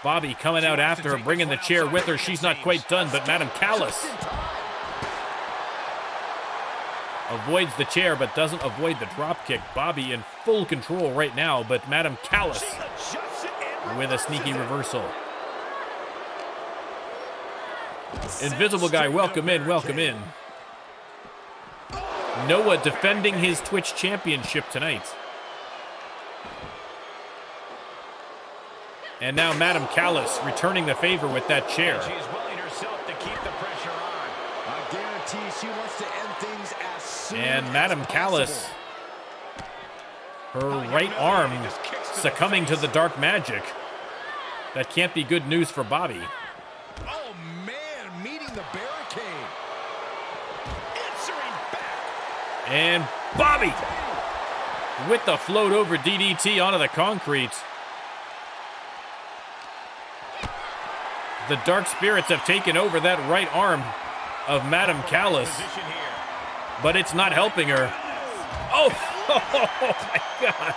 S1: Bobby coming out after her, bringing the chair with her. She's not quite done, but Madam Callis avoids the chair, but doesn't avoid the drop kick. Bobby in full control right now, but Madam Callis with a sneaky reversal. Invisible Guy, welcome in, welcome in. Noah defending his Twitch championship tonight. And now Madam Callis returning the favor with that chair.
S2: She's willing herself to keep the pressure on.
S3: I guarantee she wants to end things as soon
S1: And
S3: as
S1: Madam
S3: possible.
S1: Callis, her right arm succumbing to the dark magic. That can't be good news for Bobby.
S3: Oh man, meeting the barricade.
S2: Answering back.
S1: And Bobby with the float over DDT onto the concrete. The Dark Spirits have taken over that right arm of Madam Callis,
S2: Position here.
S1: but it's not helping her. Oh, oh my God.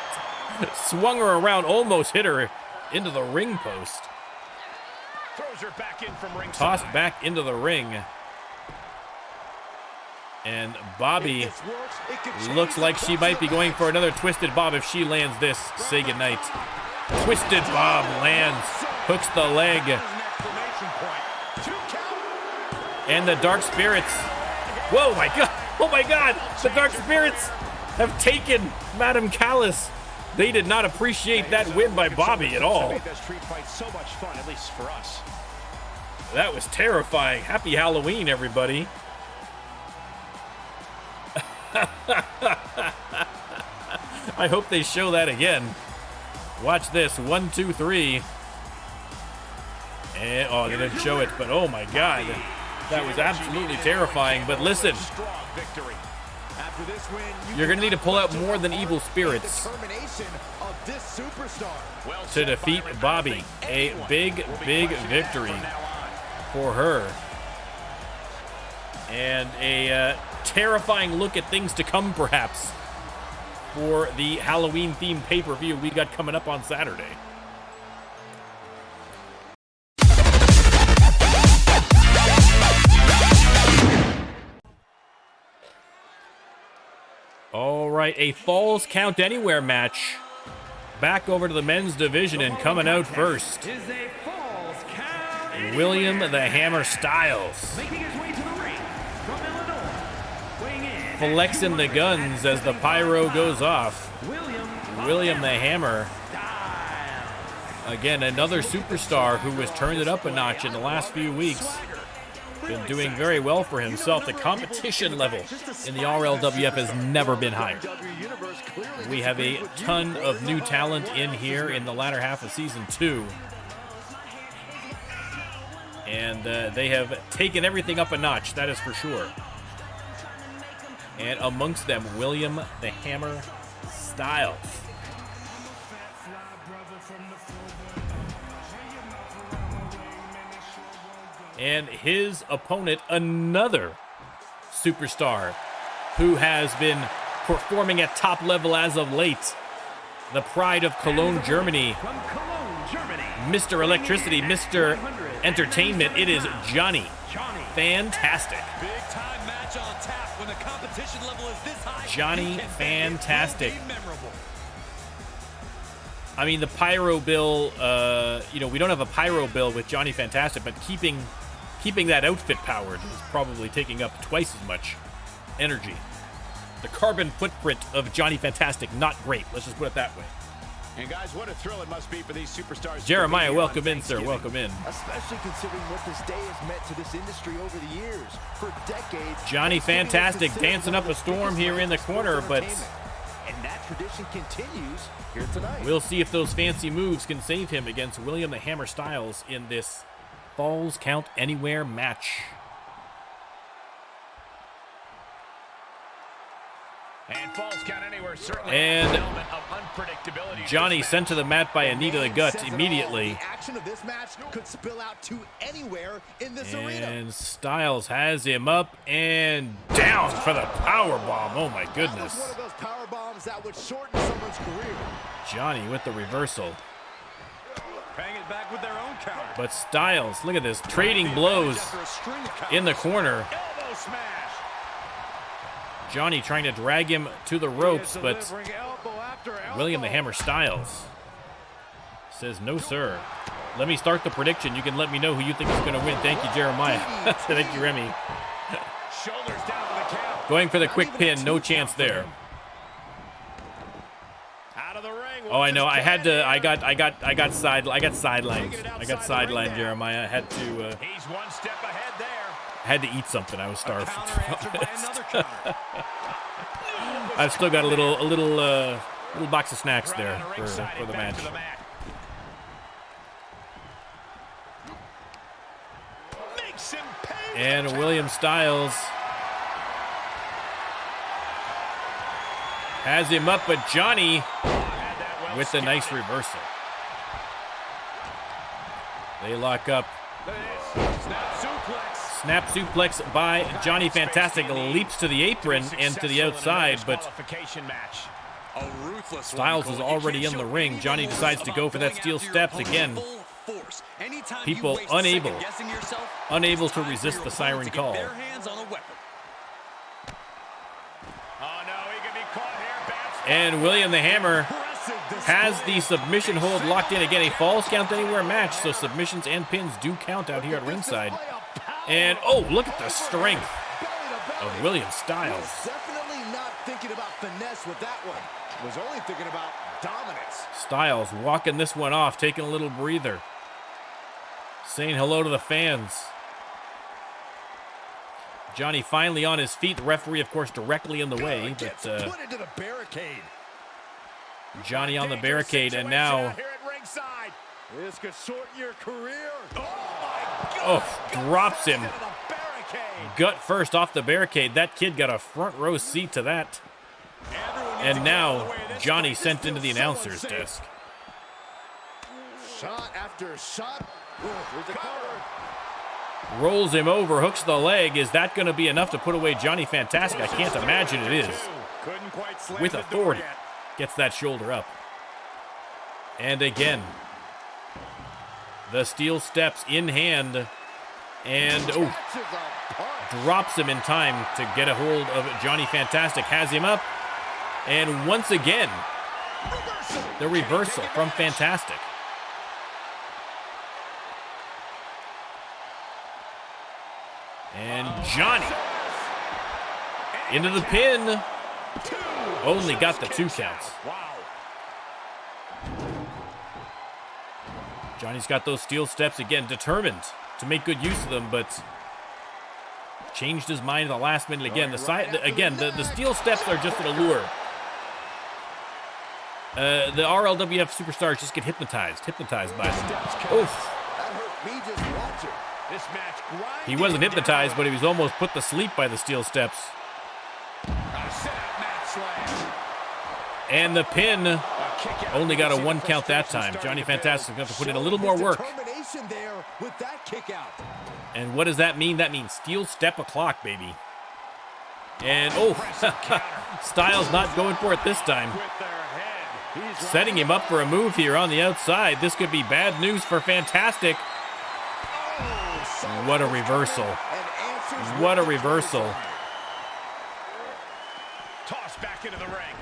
S1: Swung her around, almost hit her into the ring post.
S2: Throws her back in from ringside.
S1: Tossed back into the ring. And Bobby
S3: If this works, it could change
S1: looks
S3: the
S1: like she
S3: course
S1: might
S3: of
S1: be
S3: the
S1: going
S3: match.
S1: for another Twisted Bob. If she lands this, say goodnight. Twisted Bob lands, hooks the leg,
S2: There's an exclamation point. 2 count.
S1: and the Dark Spirits. Whoa, my God. Oh my God. The Dark Spirits have taken Madam Callis. They did not appreciate that win by Bobby at all.
S2: Made that street fight so much fun, at least for us.
S1: That was terrifying. Happy Halloween, everybody. I hope they show that again. Watch this. 1, 2, 3. And, oh, they didn't show it, but oh my God. That was absolutely terrifying. But listen,
S2: Strong victory.
S3: After this win,
S1: you're going to need to pull out more than evil spirits
S3: determination of this superstar.
S2: Well
S1: to
S2: said,
S1: defeat
S2: Byron.
S1: Bobby. A big, big victory
S2: From now on.
S1: for her. And a terrifying look at things to come, perhaps, for the Halloween-themed pay-per-view we got coming up on Saturday. All right, a Falls Count Anywhere match. Back over to the men's division, and coming out first
S4: Is a Falls Count
S1: William the Hammer Styles.
S4: Making his way to the ring from Illinois, weighing in.
S1: Flexing the guns as the pyro goes off. William the Hammer. Again, another superstar who has turned it up a notch in the last few weeks. Been doing very well for himself. The competition level in the RLWF has never been higher. We have a ton of new talent in here in the latter half of Season 2. And they have taken everything up a notch, that is for sure. And amongst them, William the Hammer Styles. And his opponent, another superstar who has been performing at top level as of late. The pride of Cologne, Germany. Mr. Electricity, Mr. Entertainment. It is Johnny Fantastic.
S2: Big time match on tap when the competition level is this high.
S1: Johnny Fantastic. I mean, the pyro bill, we don't have a pyro bill with Johnny Fantastic, but keeping that outfit powered is probably taking up twice as much energy. The carbon footprint of Johnny Fantastic, not great. Let's just put it that way.
S3: And guys, what a thrill it must be for these superstars.
S1: Jeremiah, welcome in, sir. Welcome in.
S3: Especially considering what this day has meant to this industry over the years. For decades,
S1: Johnny Fantastic dancing up a storm here in the corner, but
S3: and that tradition continues here tonight.
S1: We'll see if those fancy moves can save him against William the Hammer Styles in this Falls Count Anywhere match.
S3: And Falls Count Anywhere certainly
S1: and
S3: an element of unpredictability.
S1: Johnny sent to the mat by Anita the Gut immediately.
S3: The action of this match could spill out to anywhere in this arena.
S1: And Styles has him up and down for the power bomb. Oh my goodness.
S3: That was one of those power bombs that would shorten someone's career.
S1: Johnny with the reversal.
S2: Bang it back with their own counter.
S1: But Styles, look at this, trading blows in the corner.
S3: Elbow smash.
S1: Johnny trying to drag him to the ropes, but William the Hammer Styles says, no, sir. Let me start the prediction. You can let me know who you think is going to win. Thank you, Jeremiah. Thank you, Remy.
S3: Shoulders down to the count.
S1: Going for the quick pin. No chance there.
S3: Out of the ring.
S1: Oh, I know. I had to. I got sidelined. I got sidelined, Jeremiah. I had to.
S3: He's one step ahead there.
S1: Had to eat something. I was starved. I've still got a little box of snacks there for the match. And William Styles has him up, but Johnny with the nice reversal. They lock up. Snap suplex by Johnny Fantastic, leaps to the apron and to the outside, but Styles is already in the ring. Johnny decides to go for that steel steps again. People unable to resist the siren call. And William the Hammer has the submission hold locked in. Again, a Falls Count Anywhere match, so submissions and pins do count out here at ringside. And, oh, look at the strength of William Styles.
S3: Definitely not thinking about finesse with that one. Was only thinking about dominance.
S1: Styles walking this one off, taking a little breather. Saying hello to the fans. Johnny finally on his feet. The referee, of course, directly in the way. But
S3: put into the barricade.
S1: Johnny on the barricade, and now...
S3: This could shorten your career.
S1: Oh, drops him. Gut first off the barricade. That kid got a front row seat to that. And now Johnny sent into the announcer's desk.
S3: Shot after shot.
S1: Rolls him over, hooks the leg. Is that going to be enough to put away Johnny Fantastic? I can't imagine it is. With authority. Gets that shoulder up. And again. The steel steps in hand. And, oh, drops him in time to get a hold of Johnny Fantastic. Has him up. And once again, the reversal from Fantastic. And Johnny into the pin. Only got the 2 counts. Johnny's got those steel steps again, determined to make good use of them, but changed his mind at the last minute again. The steel steps are just an allure. The RLWF superstars just get hypnotized by them. Oof. He wasn't hypnotized, but he was almost put to sleep by the steel steps. And the pin only got a 1 count that time. Johnny Fantastic going to have to put in a little more work. And what does that mean? That means steel step o'clock, baby. And Styles not going for it this time. Setting him up for a move here on the outside. This could be bad news for Fantastic. What a reversal. What a reversal.
S2: Toss back into the ring.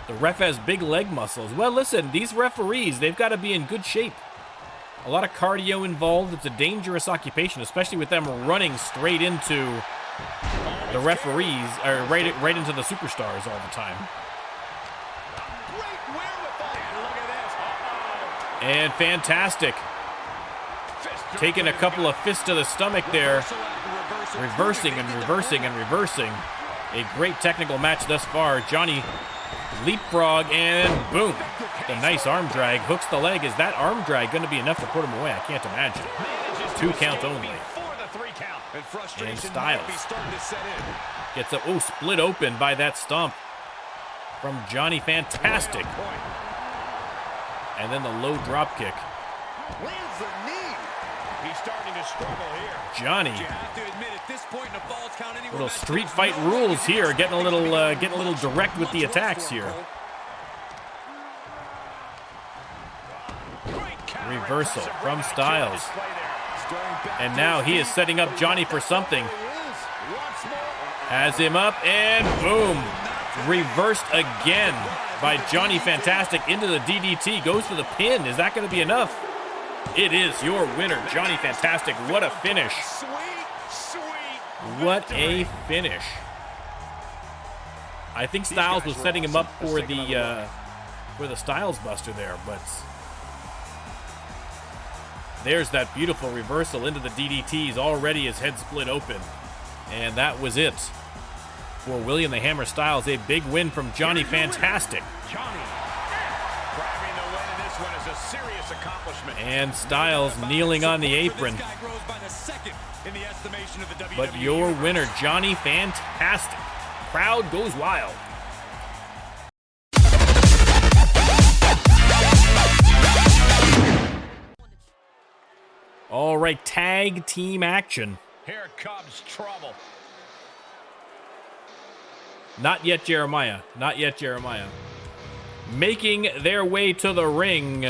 S1: The ref has big leg muscles. Well, listen, these referees, they've got to be in good shape. A lot of cardio involved. It's a dangerous occupation, especially with them running straight into the referees, or right into the superstars all the time. And Fantastic taking a couple of fists to the stomach there. Reversing and reversing and reversing. A great technical match thus far. Johnny leapfrog and boom. The nice arm drag hooks the leg. Is that arm drag going to be enough to put him away? I can't imagine. 2 count only. And Styles gets a split open by that stomp from Johnny Fantastic. And then the low drop kick.
S3: Lands the knee.
S2: He's starting to struggle here.
S1: Johnny.
S2: You have to admit, at this point in a Falls Count Anywhere
S1: Little
S2: match,
S1: street fight rules here. Getting a little direct with the attacks here. Reversal from Styles. And now he is setting up Johnny for something. Has him up and boom. Reversed again by Johnny Fantastic into the DDT. Goes for the pin. Is that going to be enough? It is. Your winner, Johnny Fantastic. What a finish. What a finish. I think Styles was setting him up for the Styles Buster there, but there's that beautiful reversal into the DDTs. Already his head split open. And that was it for William the Hammer Styles. A big win from Johnny Fantastic.
S2: Johnny grabbing the win in this one is a serious accomplishment.
S1: And Styles kneeling on the apron. But your winner, Johnny Fantastic. Crowd goes wild. All right, tag team action.
S2: Here comes trouble.
S1: Not yet, Jeremiah. Not yet, Jeremiah. Making their way to the ring,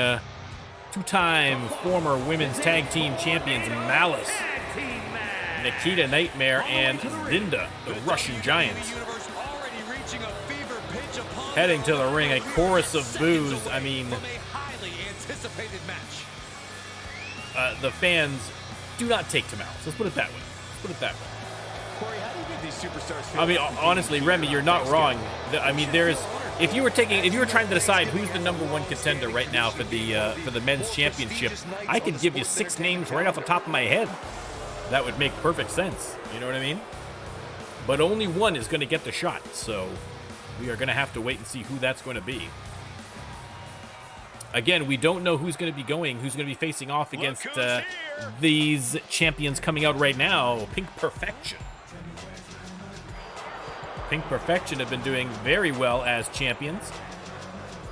S1: 2-time former women's tag team champions Malice, Nikita Nightmare, and Linda, the Russian Giant. Heading to the ring, a chorus of boos. I mean, the fans do not take to Malice. Let's put it that way. Let's put it that way.
S3: Corey, how do you think these superstars feel?
S1: I mean, honestly, Remy, you're not wrong. I mean, if you were trying to decide who's the #1 contender right now for the men's championship, I could give you 6 names right off the top of my head. That would make perfect sense. You know what I mean? But only one is going to get the shot, so we are going to have to wait and see who that's going to be. Again, we don't know who's going to be facing off against these champions coming out right now. Pink Perfection. Pink Perfection have been doing very well as champions.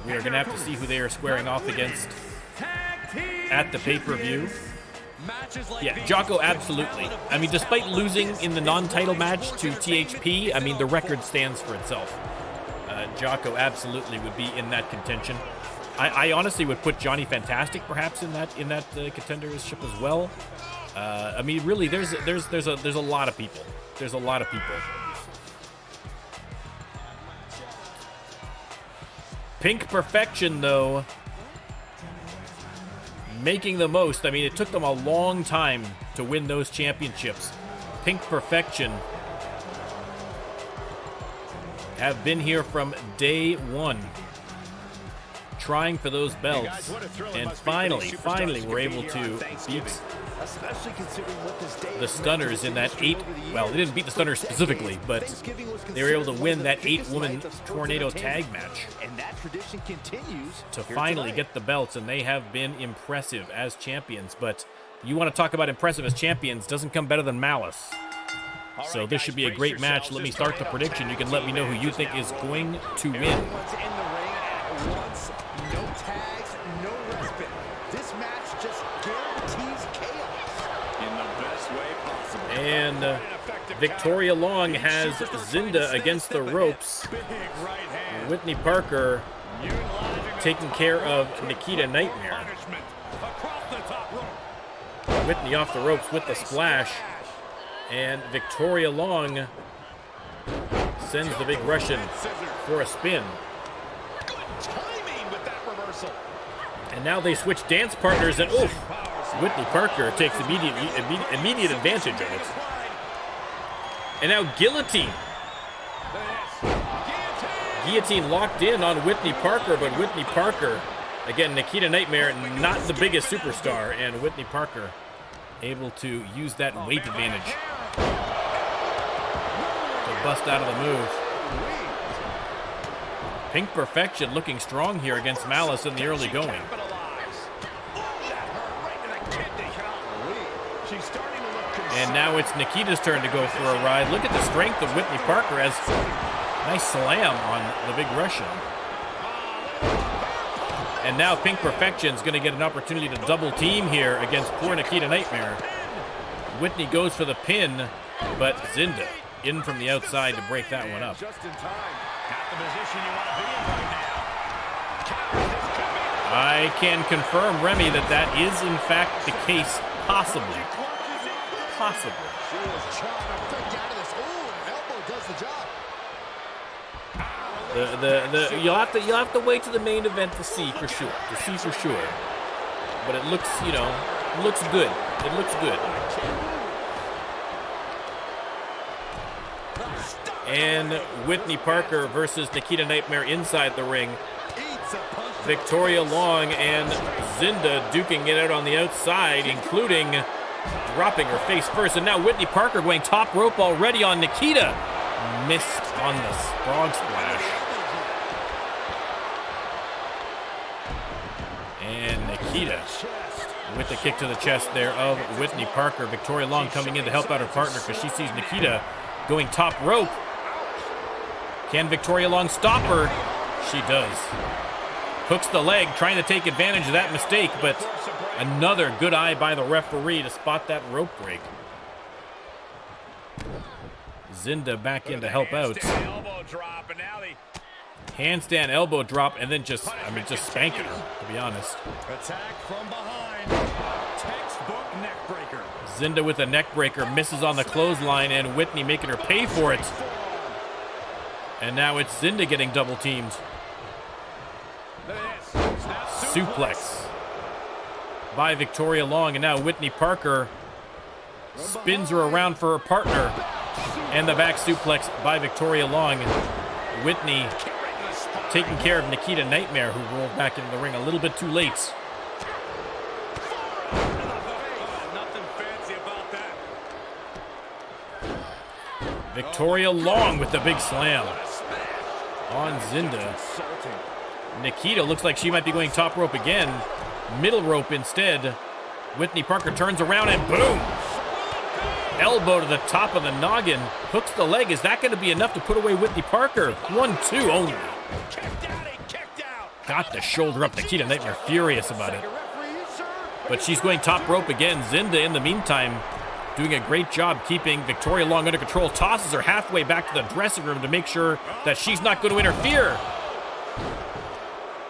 S1: We are going to have to see who they are squaring off against at the pay-per-view. Yeah, Jocko, absolutely. I mean, despite losing in the non-title match to THP, I mean, the record stands for itself. Jocko absolutely would be in that contention. I honestly would put Johnny Fantastic perhaps in that contendership as well. I mean, really, there's a lot of people. There's a lot of people. Pink Perfection, though, making the most. I mean, it took them a long time to win those championships. Pink Perfection have been here from day one, trying for those belts, and finally we're able to beat the Stunners in that 8, well, they didn't beat the Stunners specifically, but they were able to win that 8-woman Tornado tag match to finally get the belts, and they have been impressive as champions. But you want to talk about impressive as champions, doesn't come better than Malice. So this should be a great match. Let me start the prediction. You can let me know who you think is going to win.
S3: No tags, no respite. This match just guarantees chaos
S2: In the best way possible.
S1: And Victoria Long has Zinda against the ropes. Whitney Parker taking care of Nikita Nightmare. Whitney off the ropes with the splash. And Victoria Long sends the big Russian for a spin. And now they switch dance partners, and oof, Whitney Parker takes immediate advantage of it. And now Guillotine. Guillotine locked in on Whitney Parker, but Whitney Parker, again, Nikita Nightmare, not the biggest superstar, and Whitney Parker able to use that weight advantage to bust out of the move. Pink Perfection looking strong here against Malice in the early going. And now it's Nikita's turn to go for a ride. Look at the strength of Whitney Parker as nice slam on the big Russian. And now Pink Perfection's going to get an opportunity to double team here against poor Nikita Nightmare. Whitney goes for the pin, but Zinda in from the outside to break that one up. I can confirm, Remy, that is in fact the case, possibly. Possibly. You'll have to wait to the main event to see for sure. But it looks, looks good. It looks good. And Whitney Parker versus Nikita Nightmare inside the ring. Victoria Long and Zinda duking it out on the outside, including dropping her face first. And now Whitney Parker going top rope already on Nikita. Missed on the frog splash. And Nikita with the kick to the chest there of Whitney Parker. Victoria Long coming in to help out her partner because she sees Nikita going top rope. Can Victoria Long stop her? She does. Hooks the leg, trying to take advantage of that mistake, but another good eye by the referee to spot that rope break. Zinda back in to help out. Handstand elbow drop, and then just spanking her, to be honest.
S2: Attack from behind. Textbook neck breaker.
S1: Zinda with a neck breaker, misses on the clothesline, and Whitney making her pay for it. And now it's Zinda getting double teamed. Suplex by Victoria Long, and now Whitney Parker spins her around for her partner. And the back suplex by Victoria Long. Whitney taking care of Nikita Nightmare, who rolled back into the ring a little bit too late.
S2: Nothing fancy about that.
S1: Victoria Long with the big slam on Zinda. Nikita looks like she might be going top rope again. Middle rope instead. Whitney Parker turns around and boom! Elbow to the top of the noggin. Hooks the leg. Is that going to be enough to put away Whitney Parker? 1-2 only. Got the shoulder up. Nikita Nightmare furious about it. But she's going top rope again. Zinda, in the meantime, doing a great job keeping Victoria Long under control. Tosses her halfway back to the dressing room to make sure that she's not going to interfere.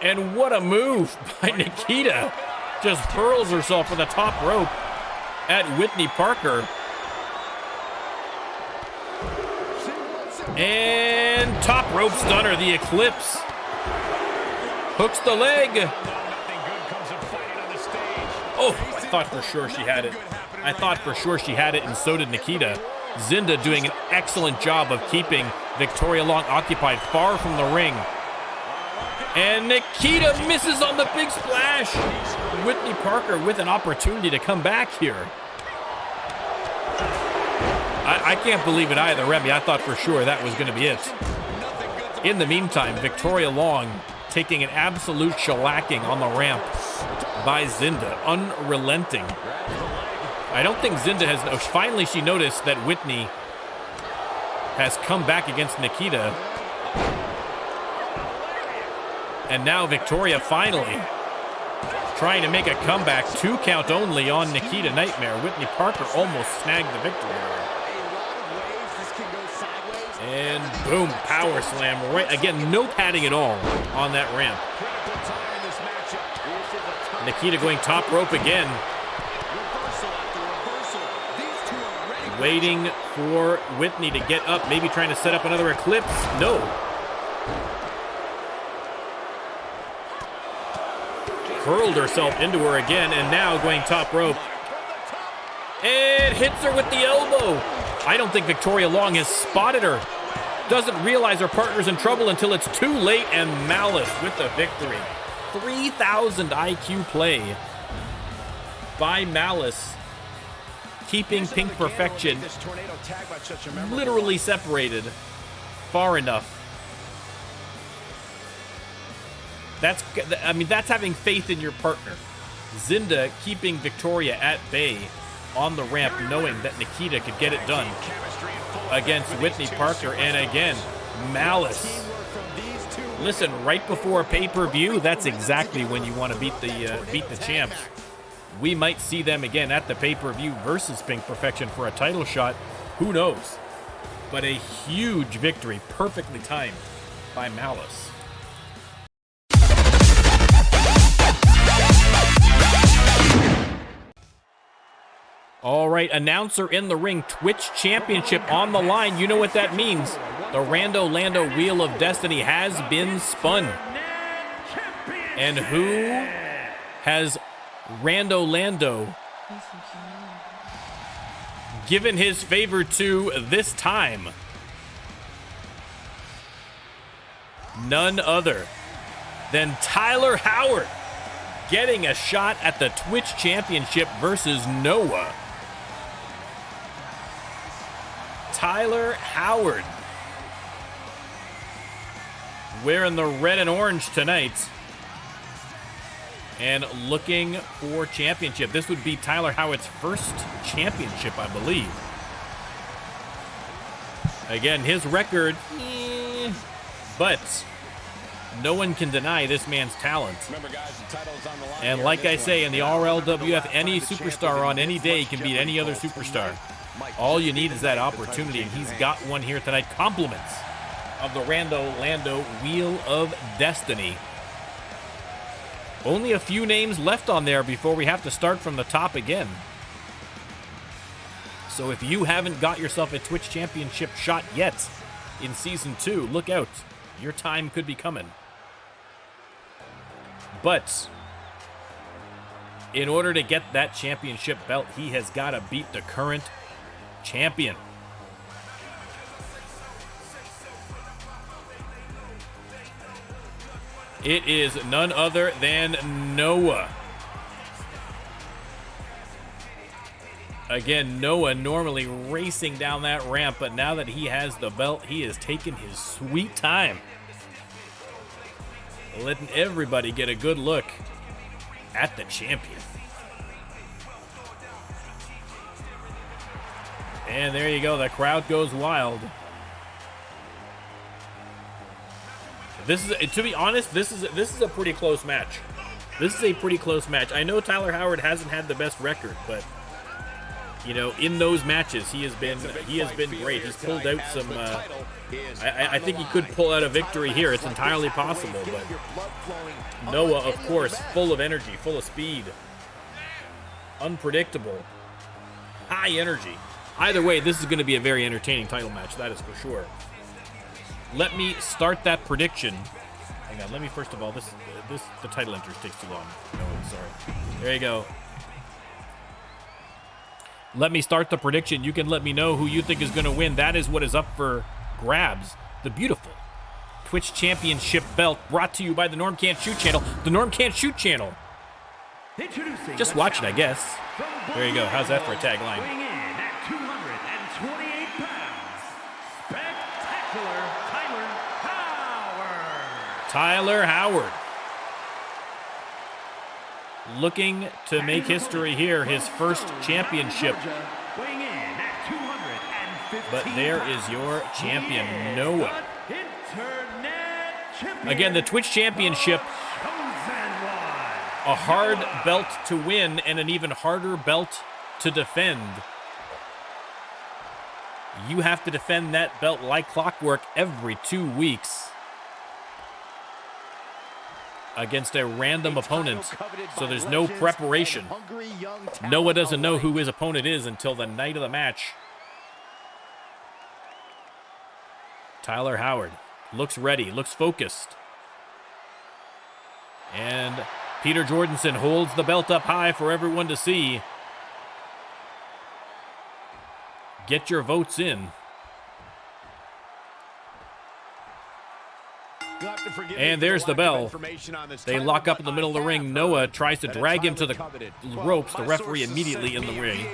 S1: And what a move by Nikita. Just hurls herself from the top rope at Whitney Parker. And top rope stunner, the Eclipse. Hooks the leg. Oh, I thought for sure she had it. And so did Nikita. Zinda doing an excellent job of keeping Victoria Long occupied far from the ring. And Nikita misses on the big splash. Whitney Parker with an opportunity to come back here. I can't believe it either, Remy. I thought for sure that was going to be it. In the meantime, Victoria Long taking an absolute shellacking on the ramp by Zinda, unrelenting. I don't think Zinda has... Oh, finally, she noticed that Whitney has come back against Nikita. And now Victoria finally trying to make a comeback. 2 count only on Nikita Nightmare. Whitney Parker almost snagged the victory. And boom, power slam. Right again, no padding at all on that ramp. Nikita going top rope again. Waiting for Whitney to get up, maybe trying to set up another eclipse. No. Hurled herself into her again, and now going top rope. And hits her with the elbow. I don't think Victoria Long has spotted her. Doesn't realize her partner's in trouble until it's too late, and Malice with the victory. 3,000 IQ play by Malice, keeping Pink Perfection literally separated far enough. That's having faith in your partner. Zinda keeping Victoria at bay on the ramp, knowing that Nikita could get it done against Whitney Parker. And again, Malice. Listen, right before a pay-per-view, that's exactly when you want to beat the champs. We might see them again at the pay-per-view versus Pink Perfection for a title shot. Who knows? But a huge victory, perfectly timed by Malice. All right, announcer in the ring, Twitch Championship on the line. You know what that means. The Rando Lando Wheel of Destiny has been spun. And who has Rando Lando given his favor to this time? None other than Tyler Howard getting a shot at the Twitch Championship versus Noah. Tyler Howard wearing the red and orange tonight and looking for championship. This would be Tyler Howard's first championship, I believe. Again, his record, but no one can deny this man's talent. Remember, guys, the title's on the line. And like I say, in the RLWF, any superstar on any day can beat any other superstar. All you need is that opportunity, and he's got one here tonight. Compliments of the Rando Lando Wheel of Destiny. Only a few names left on there before we have to start from the top again. So if you haven't got yourself a Twitch Championship shot yet in Season 2, look out. Your time could be coming. But in order to get that championship belt, he has got to beat the current champion. It is none other than Noah. Again, Noah normally racing down that ramp, but now that he has the belt, he has taken his sweet time, letting everybody get a good look at the champion. And there you go, the crowd goes wild. This is, to be honest, this is a pretty close match. This is a pretty close match. I know Tyler Howard hasn't had the best record, but you know, in those matches, he has been great. He's pulled out some. I think he could pull out a victory here. It's entirely possible. But Noah, of course, full of energy, full of speed, unpredictable, high energy. Either way, this is going to be a very entertaining title match. That is for sure. Let me start that prediction. Hang on. Let me first of all, the title entry takes too long. No, I'm sorry. There you go. let me start the prediction. You can let me know who you think is going to win. That is what is up for grabs. The beautiful Twitch Championship belt brought to you by the NormCantShoot channel. The NormCantShoot channel.
S4: Introducing
S1: Just
S4: the
S1: watch it, I
S4: challenger
S1: guess.
S4: from
S1: There you go. How's that for a tagline?
S4: weighing in at 228 pounds, Spectacular Tyler Howard.
S1: Tyler Howard. Looking to make history here, his first championship.
S4: Weighing in at 215
S1: But there is your champion, Noah.
S4: Internet champion.
S1: Again, the Twitch Championship,
S4: Chosen one.
S1: a hard belt to win and an even harder belt to defend. You have to defend that belt like clockwork every 2 weeks against a random opponent, so there's no preparation. Noah doesn't know who his opponent is until the night of the match. Tyler Howard looks ready, looks focused. And Peter Jordanson holds the belt up high for everyone to see. Get your votes in. And there's the bell. They lock up in the middle of the ring. Noah tries to drag him to the ropes. The referee immediately in the ring.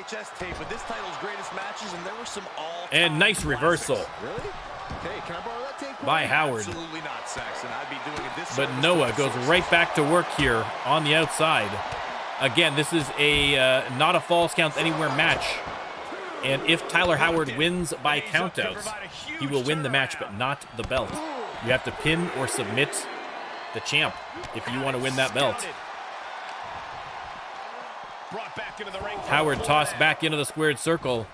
S1: And nice reversal by Howard. But Noah goes right back to work here on the outside. Again, this is a not a falls count anywhere match. And if Tyler Howard wins by countouts, he will win the match, but not the belt. You have to pin or submit the champ if you want to win that belt. Howard tossed back into the squared circle.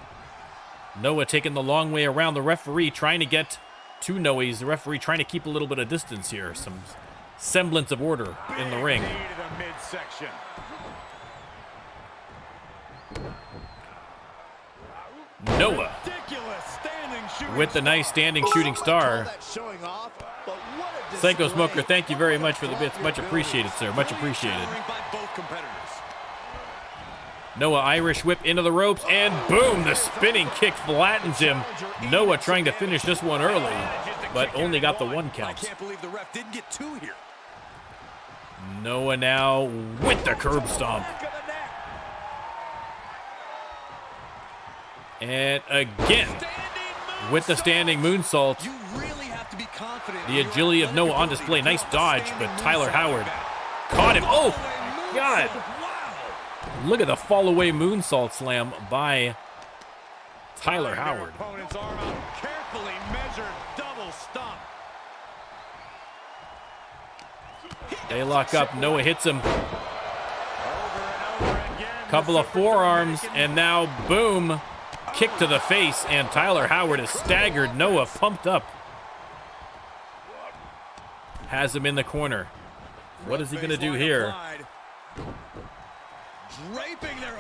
S1: Noah taking the long way around. The referee trying to get to Noah. The referee trying to keep a little bit of distance here. Some semblance of order in the ring. Noah with the nice standing shooting star. Psycho Smoker, thank you very much for the bits. Much appreciated, sir. Much appreciated. Noah Irish whip into the ropes, and boom, the spinning kick flattens him. Noah trying to finish this one early, but only got the one count.
S2: I can't believe the ref didn't get two here.
S1: Noah now with the curb stomp. And again, with the standing moonsault. The agility of Noah on display. Nice dodge, but Tyler Howard caught him. Oh, God. Look at the fall away moonsault slam by Tyler Howard. They lock up. Noah hits him. Couple of forearms, and now boom. Kick to the face, and Tyler Howard is staggered. Noah pumped up. Has him in the corner. What is he going to do here?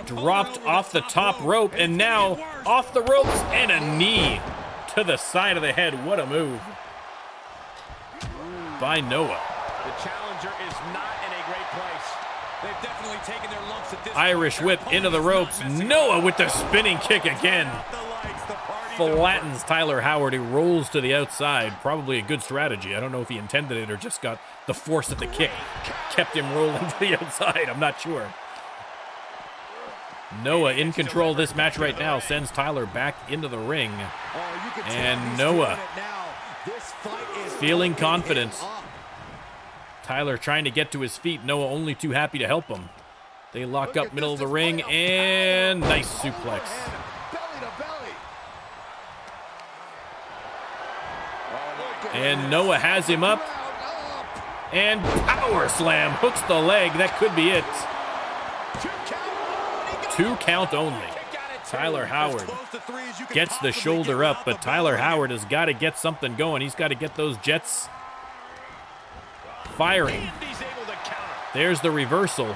S1: Dropped off the top rope, and now off the ropes, and a knee to the side of the head. What a move by Noah.
S2: The challenger is not in a great place. They've definitely taken their lumps at this
S1: Irish whip into the ropes. Noah with the spinning kick again. Flattens Tyler Howard. He rolls to the outside. Probably a good strategy. I don't know if he intended it or just got the force of the kick. Kept him rolling to the outside. I'm not sure. Noah in control of this match right now. Sends Tyler back into the ring. And Noah feeling confident. Tyler trying to get to his feet. Noah only too happy to help him. They lock up middle of the ring, and nice suplex. And Noah has him up. And power slam. Hooks the leg. That could be it. 2 count only. Tyler Howard gets the shoulder up, but Tyler Howard has got to get something going. He's got to get those jets firing. There's the reversal.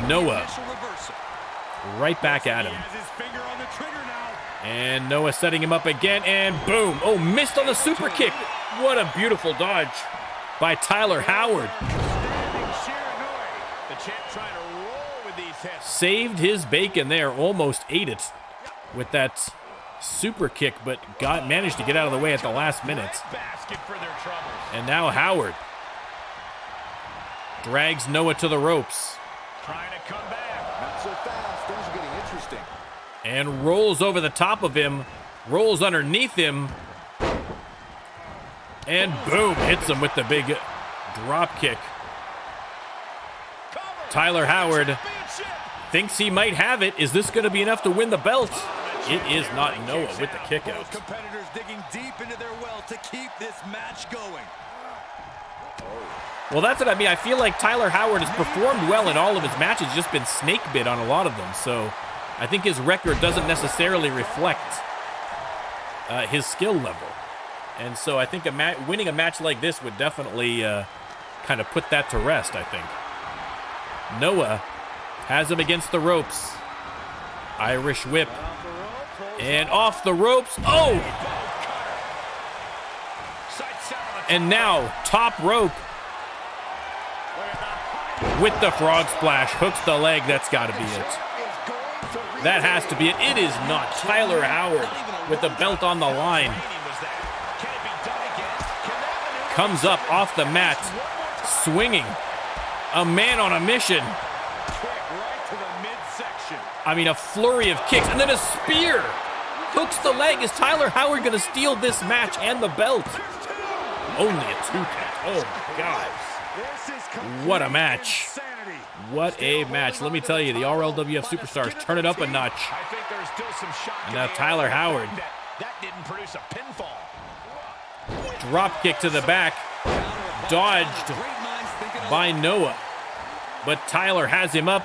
S1: Noah right back at him. And Noah setting him up again, and boom. Oh, missed on the super kick. What a beautiful dodge by Tyler Howard.
S2: The champ trying to roll with these hits.
S1: Saved his bacon there, almost ate it with that super kick, but managed to get out of the way at the last minute.
S2: Basket for their troubles.
S1: And now Howard drags Noah to the ropes.
S2: Trying to come back.
S3: Not so fast. Things are getting interesting.
S1: And rolls over the top of him, rolls underneath him, and boom, hits him with the big drop kick. Tyler Howard thinks he might have it. Is this going to be enough to win the belt? It is not. Noah with the kick out.
S2: Both competitors digging deep into their well to keep this match going.
S1: Well, that's what I mean. I feel like Tyler Howard has performed well in all of his matches, just been snake bit on a lot of them. So I think his record doesn't necessarily reflect his skill level. And so I think winning a match like this would definitely kind of put that to rest, I think. Noah has him against the ropes. Irish whip. And off the ropes. Oh! And now, top rope. With the frog splash. Hooks the leg. That's got to be it. That has to be it. It is not. Tyler Howard with the belt on the line. Comes up off the mat. Swinging. A man on a mission. I mean, a flurry of kicks, and then a spear. Hooks the leg. Is Tyler Howard going to steal this match and the belt? Only a 2-count. Oh, my God. What a match. What a match. Let me tell you, the RLWF superstars turn it up a notch. And now Tyler Howard.
S2: That didn't produce a pinfall.
S1: Drop kick to the back. Dodged by Noah. But Tyler has him up.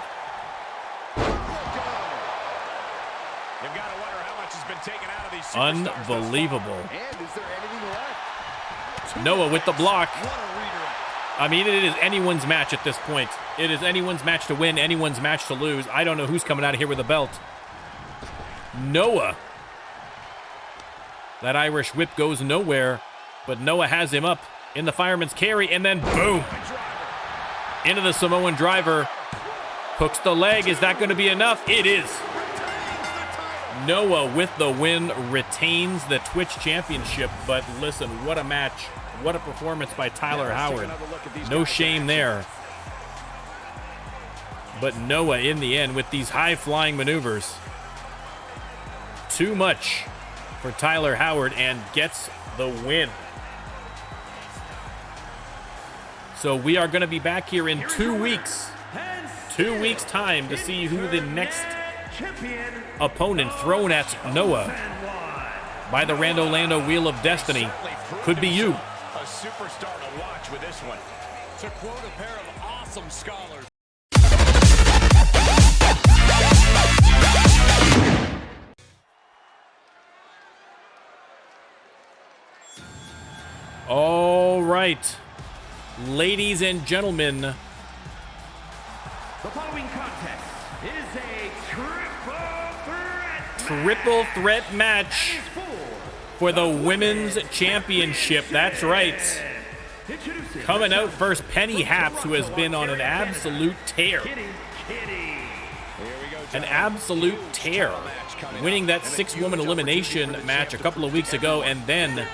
S1: Unbelievable. Noah with the block. I mean, it is anyone's match at this point. It is anyone's match to win, anyone's match to lose. I don't know who's coming out of here with a belt. Noah. That Irish whip goes nowhere, but Noah has him up in the fireman's carry, and then boom. Into the Samoan driver. Hooks the leg. Is that going to be enough? It is. Noah with the win retains the Twitch Championship, but listen, what a match. What a performance by Tyler Howard. No shame there. But Noah in the end with these high-flying maneuvers. Too much for Tyler Howard and gets the win. So we are going to be back here in 2 weeks. 2 weeks time to see who the next opponent thrown at Noah by the Rando Lando Wheel of Destiny could be you.
S2: A superstar to watch with this one. To quote a pair of awesome scholars.
S1: All right, ladies and gentlemen.
S4: The following contest is a
S1: triple threat match for the Women's Championship. That's right. Coming out first, Penny Happs, who has been on an absolute tear. An absolute tear. Winning that 6-woman elimination match a couple of weeks ago and then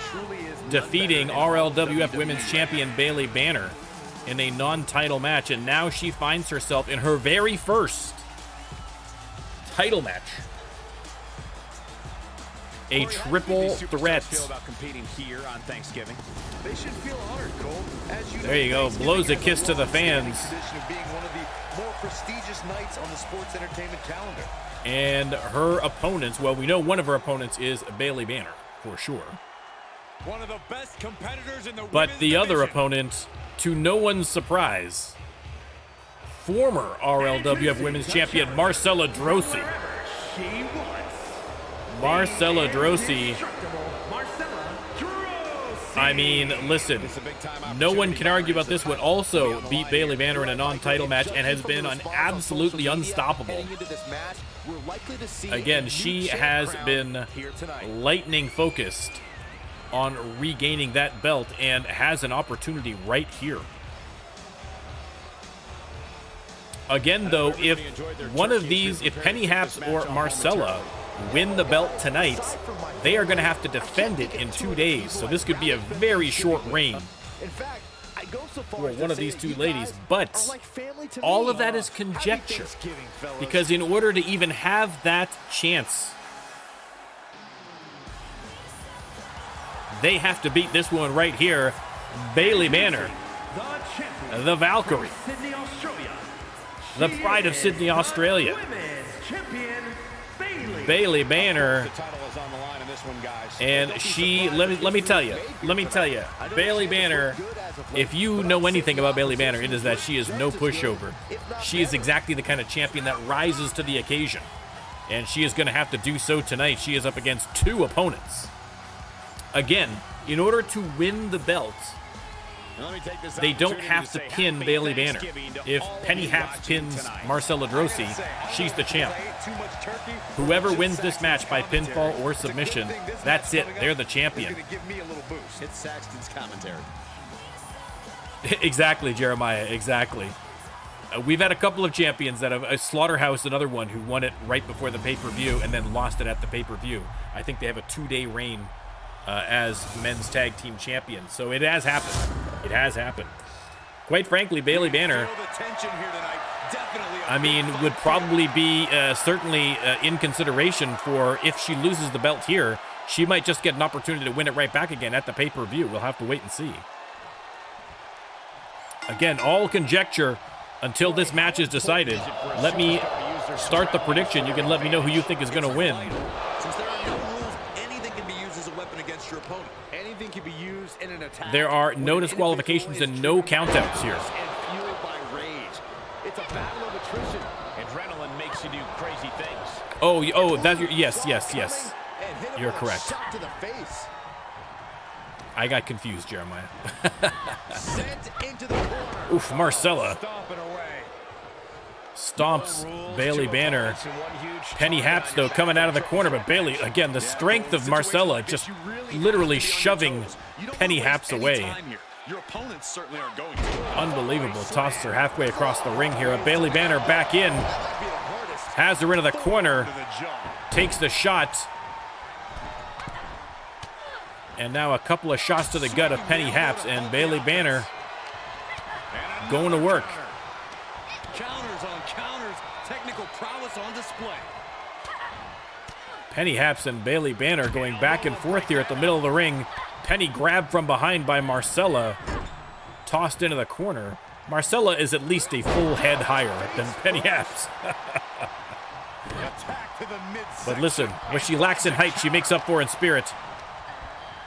S1: defeating RLWF Women's Champion Bailey Banner in a non-title match. And now she finds herself in her very first title match. A triple threat. There you go. Blows a kiss to the fans. And her opponents, well, we know one of her opponents is Bailey Banner, for sure.
S2: One of the best competitors in the
S1: but the other opponent, to no one's surprise, former RLWF Women's Champion Marcella Droese. Marcella Droese. I mean, listen, no one can argue about this one. Also beat Bailey Banner in a non-title match and has been absolutely unstoppable. Again, she has been lightning focused on regaining that belt and has an opportunity right here. Again, though, if one of these, if Penny Happs or Marcella win the belt tonight, they are going to have to defend it in 2 days. So this could be a very short reign for one of these two ladies. But all of that is conjecture, because in order to even have that chance, they have to beat this one right here, Bailey Banner, the Valkyrie, the pride of Sydney, Australia. Bailey Banner, and she, let me tell you, Bailey Banner, if you know anything about Bailey Banner, it is that she is no pushover. She is exactly the kind of champion that rises to the occasion, and she is going to have to do so tonight. She is up against two opponents. Again, in order to win the belt, they don't have to pin Bailey Banner. If Penny Happs pins Marcella Droese, she's the champ. Whoever wins this match by pinfall or submission, that's it. They're the champion.
S2: It's Saxton's commentary.
S1: Exactly, Jeremiah, exactly. We've had a couple of champions that have, Slaughterhouse, another one, who won it right before the pay-per-view and then lost it at the pay-per-view. I think they have a 2-day reign as men's tag team champion. So it has happened. It has happened. Quite frankly, Bailey Banner, I mean, would probably be certainly in consideration for, if she loses the belt here, she might just get an opportunity to win it right back again at the pay-per-view. We'll have to wait and see. Again, all conjecture until this match is decided. Let me start the prediction. You can let me know who you think is going to win.
S2: Since there are no rules, anything can be used as a weapon against your opponent.
S3: Anything can be used in an attack.
S1: There are no disqualifications and no countouts here.
S3: And fueled by rage. It's a battle of attrition.
S4: Adrenaline makes you do crazy things.
S1: Oh, that's your, yes. You're correct.
S3: Shot to the face.
S1: I got confused, Jeremiah.
S3: Sent into the corner.
S1: Oof, Marcella
S4: Stomping away.
S1: stomps Bailey Banner. Penny Happs, though, coming out of the corner, but Bailey, again, the strength of Marcella just literally shoving Penny Happs away.
S2: Your opponents certainly aren't going to.
S1: Unbelievable. Tosses her halfway across the ring here. Bailey Banner back in. Has her into the corner. Takes the shot. And now a couple of shots to the gut of Penny Happs, and Bailey Banner going to work.
S2: Counters on counters, technical prowess on display.
S1: Penny Happs and Bailey Banner going back and forth here at the middle of the ring. Penny grabbed from behind by Marcella, tossed into the corner. Marcella is at least a full head higher than Penny Happs. But listen, what she lacks in height, she makes up for in spirit.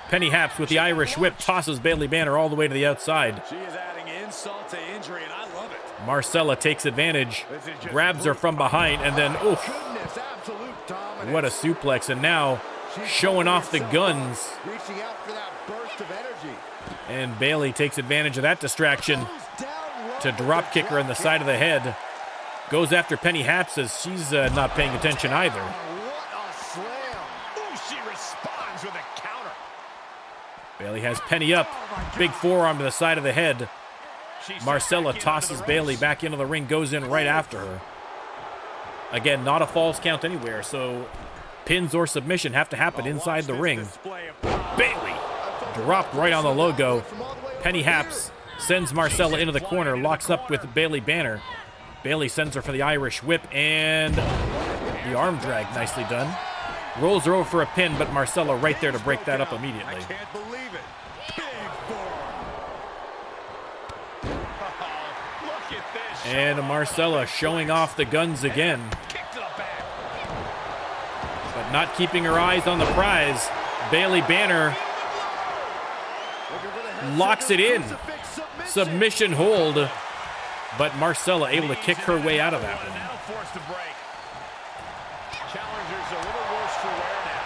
S1: Penny Happs with the Irish whip tosses Bailey Banner all the way to the outside.
S2: She is adding insult to injury, and I love it.
S1: Marcella takes advantage, grabs her from behind, and then, oof, what a suplex. And now showing off the guns.
S3: Reaching out for that burst of energy.
S1: And Bailey takes advantage of that distraction to drop kick her in the side of the head. Goes after Penny Happs as she's not paying attention either.
S3: What a slam.
S2: Ooh, she responds with a counter.
S1: Bailey has Penny up. Big forearm to the side of the head. Marcella tosses Bailey back into the ring, goes in right after her. Again, not a false count anywhere, so pins or submission have to happen inside the ring. Bailey dropped right on the logo. Penny Happs sends Marcella into the corner, locks up with Bailey Banner. Bailey sends her for the Irish whip, and the arm drag, nicely done. Rolls her over for a pin, but Marcella right there to break that up immediately.
S2: I can't believe it. Big forearm. Look at this.
S1: And Marcella showing off the guns again,
S2: Kick to the back.
S1: but not keeping her eyes on the prize. Bailey Banner locks it in. Submission hold, but Marcella able to kick her way out of that one.
S4: Now forced to break. Challenger's a little worse for wear now.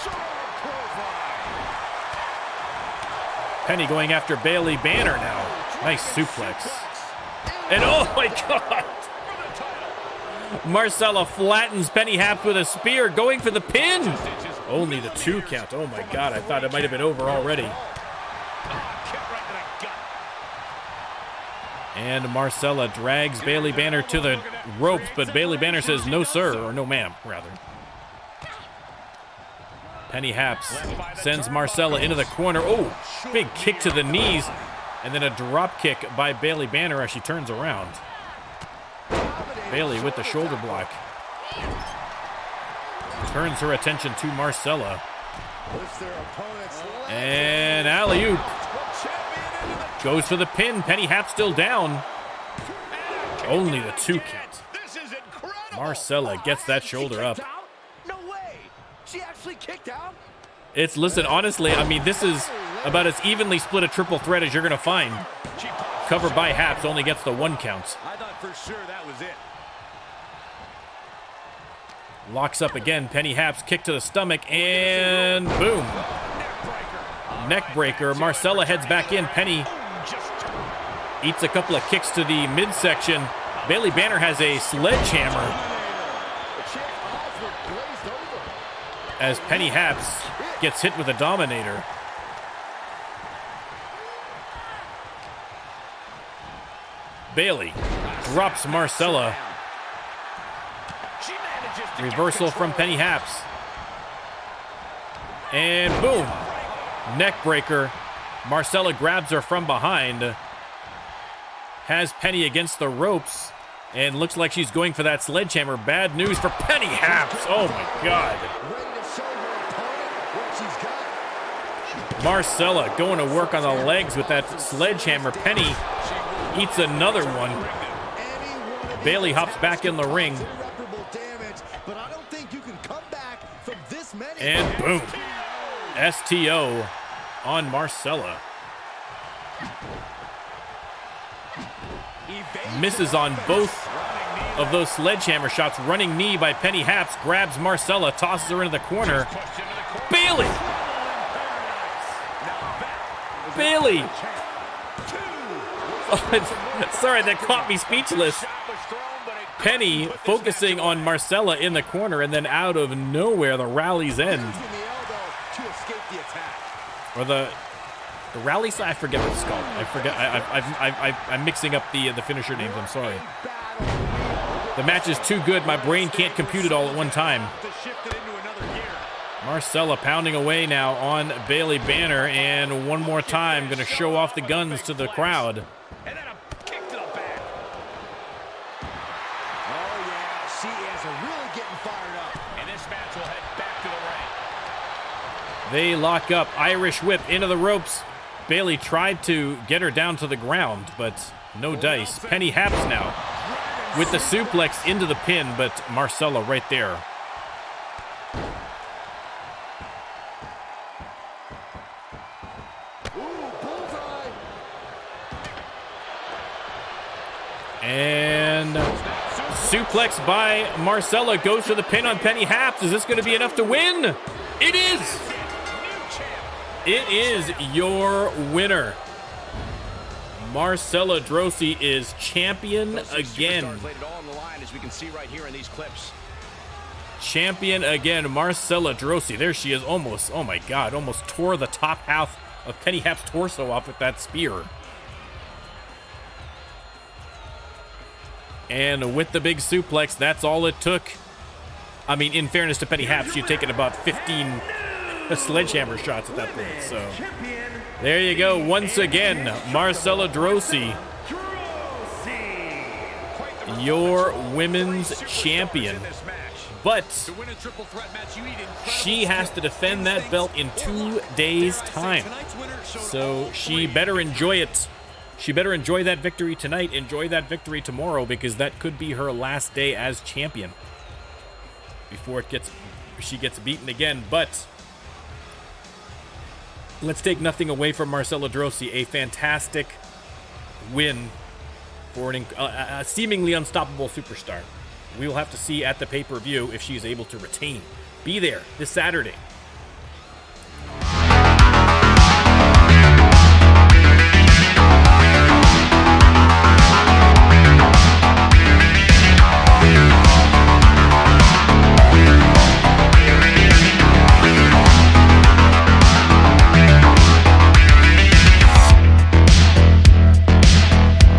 S4: Sharp clothesline.
S1: Penny going after Bailey Banner now. Nice suplex. And oh my God! Marcella flattens Penny Happs with a spear, going for the pin. Only the 2 count. Oh my God, I thought it might have been over already. And Marcella drags Bailey Banner to the ropes, but Bailey Banner says no sir, or no ma'am, rather. Penny Happs sends Marcella into the corner. Oh, big kick to the knees. And then a drop kick by Bailey Banner as she turns around. Bailey with the shoulder block. Turns her attention to Marcella. And alley-oop. Goes for the pin. Penny Happs still down. Only the 2 count. Marcella gets that shoulder up.
S3: No way. She actually kicked out.
S1: Listen, honestly, I mean, this is about as evenly split a triple threat as you're going to find. Covered by Happs, only gets the 1 count.
S2: I thought for sure that was it.
S1: Locks up again. Penny Happs kick to the stomach, and boom. Neckbreaker. Marcella heads back in. Penny eats a couple of kicks to the midsection. Bailey Banner has a sledgehammer as Penny Happs gets hit with a Dominator. Bailey drops Marcella. Reversal from Penny Happs. And boom. Neckbreaker. Marcella grabs her from behind. Has Penny against the ropes. And looks like she's going for that sledgehammer. Bad news for Penny Happs. Oh my God. Marcella going to work on the legs with that sledgehammer. Penny eats another one. Bailey hops back in the ring. And boom. STO on Marcella. Misses on both of those sledgehammer shots. Running knee by Penny Happs. Grabs Marcella. Tosses her into the corner. Bailey! Bailey! Oh, sorry, that caught me speechless. Penny focusing on Marcella in the corner, and then out of nowhere, the rally's end. Or the rally side, I forget what it's called. I forget. I'm mixing up the finisher names. I'm sorry. The match is too good. My brain can't compute it all at one time. Marcella pounding away now on Bailey Banner, and one more time, going to show off the guns to the crowd.
S2: And then a kick to the back.
S3: Oh yeah, she is really getting fired up.
S2: And this match will head back to the ring.
S1: They lock up. Irish whip into the ropes. Bailey tried to get her down to the ground, but no dice. Penny Happs now with the suplex into the pin, but Marcella right there. And suplex by Marcella goes for the pin on Penny Happs. Is this going to be enough to win? It is. It is your winner. Marcella Droese is champion again. Champion again, Marcella Droese. There she is, almost, oh my God, almost tore the top half of Penny Happs' torso off with that spear. And with the big suplex, that's all it took. I mean, in fairness to Penny Happs, she'd taken about 15 sledgehammer shots at that point. So there you go. Once again, Marcella Droese, your women's champion. But she has to defend that belt in 2 days' time. So she better enjoy it. She better enjoy that victory tonight, enjoy that victory tomorrow, because that could be her last day as champion before she gets beaten again. But let's take nothing away from Marcella Droese. A fantastic win for a seemingly unstoppable superstar. We will have to see at the pay-per-view if she is able to retain. Be there this Saturday.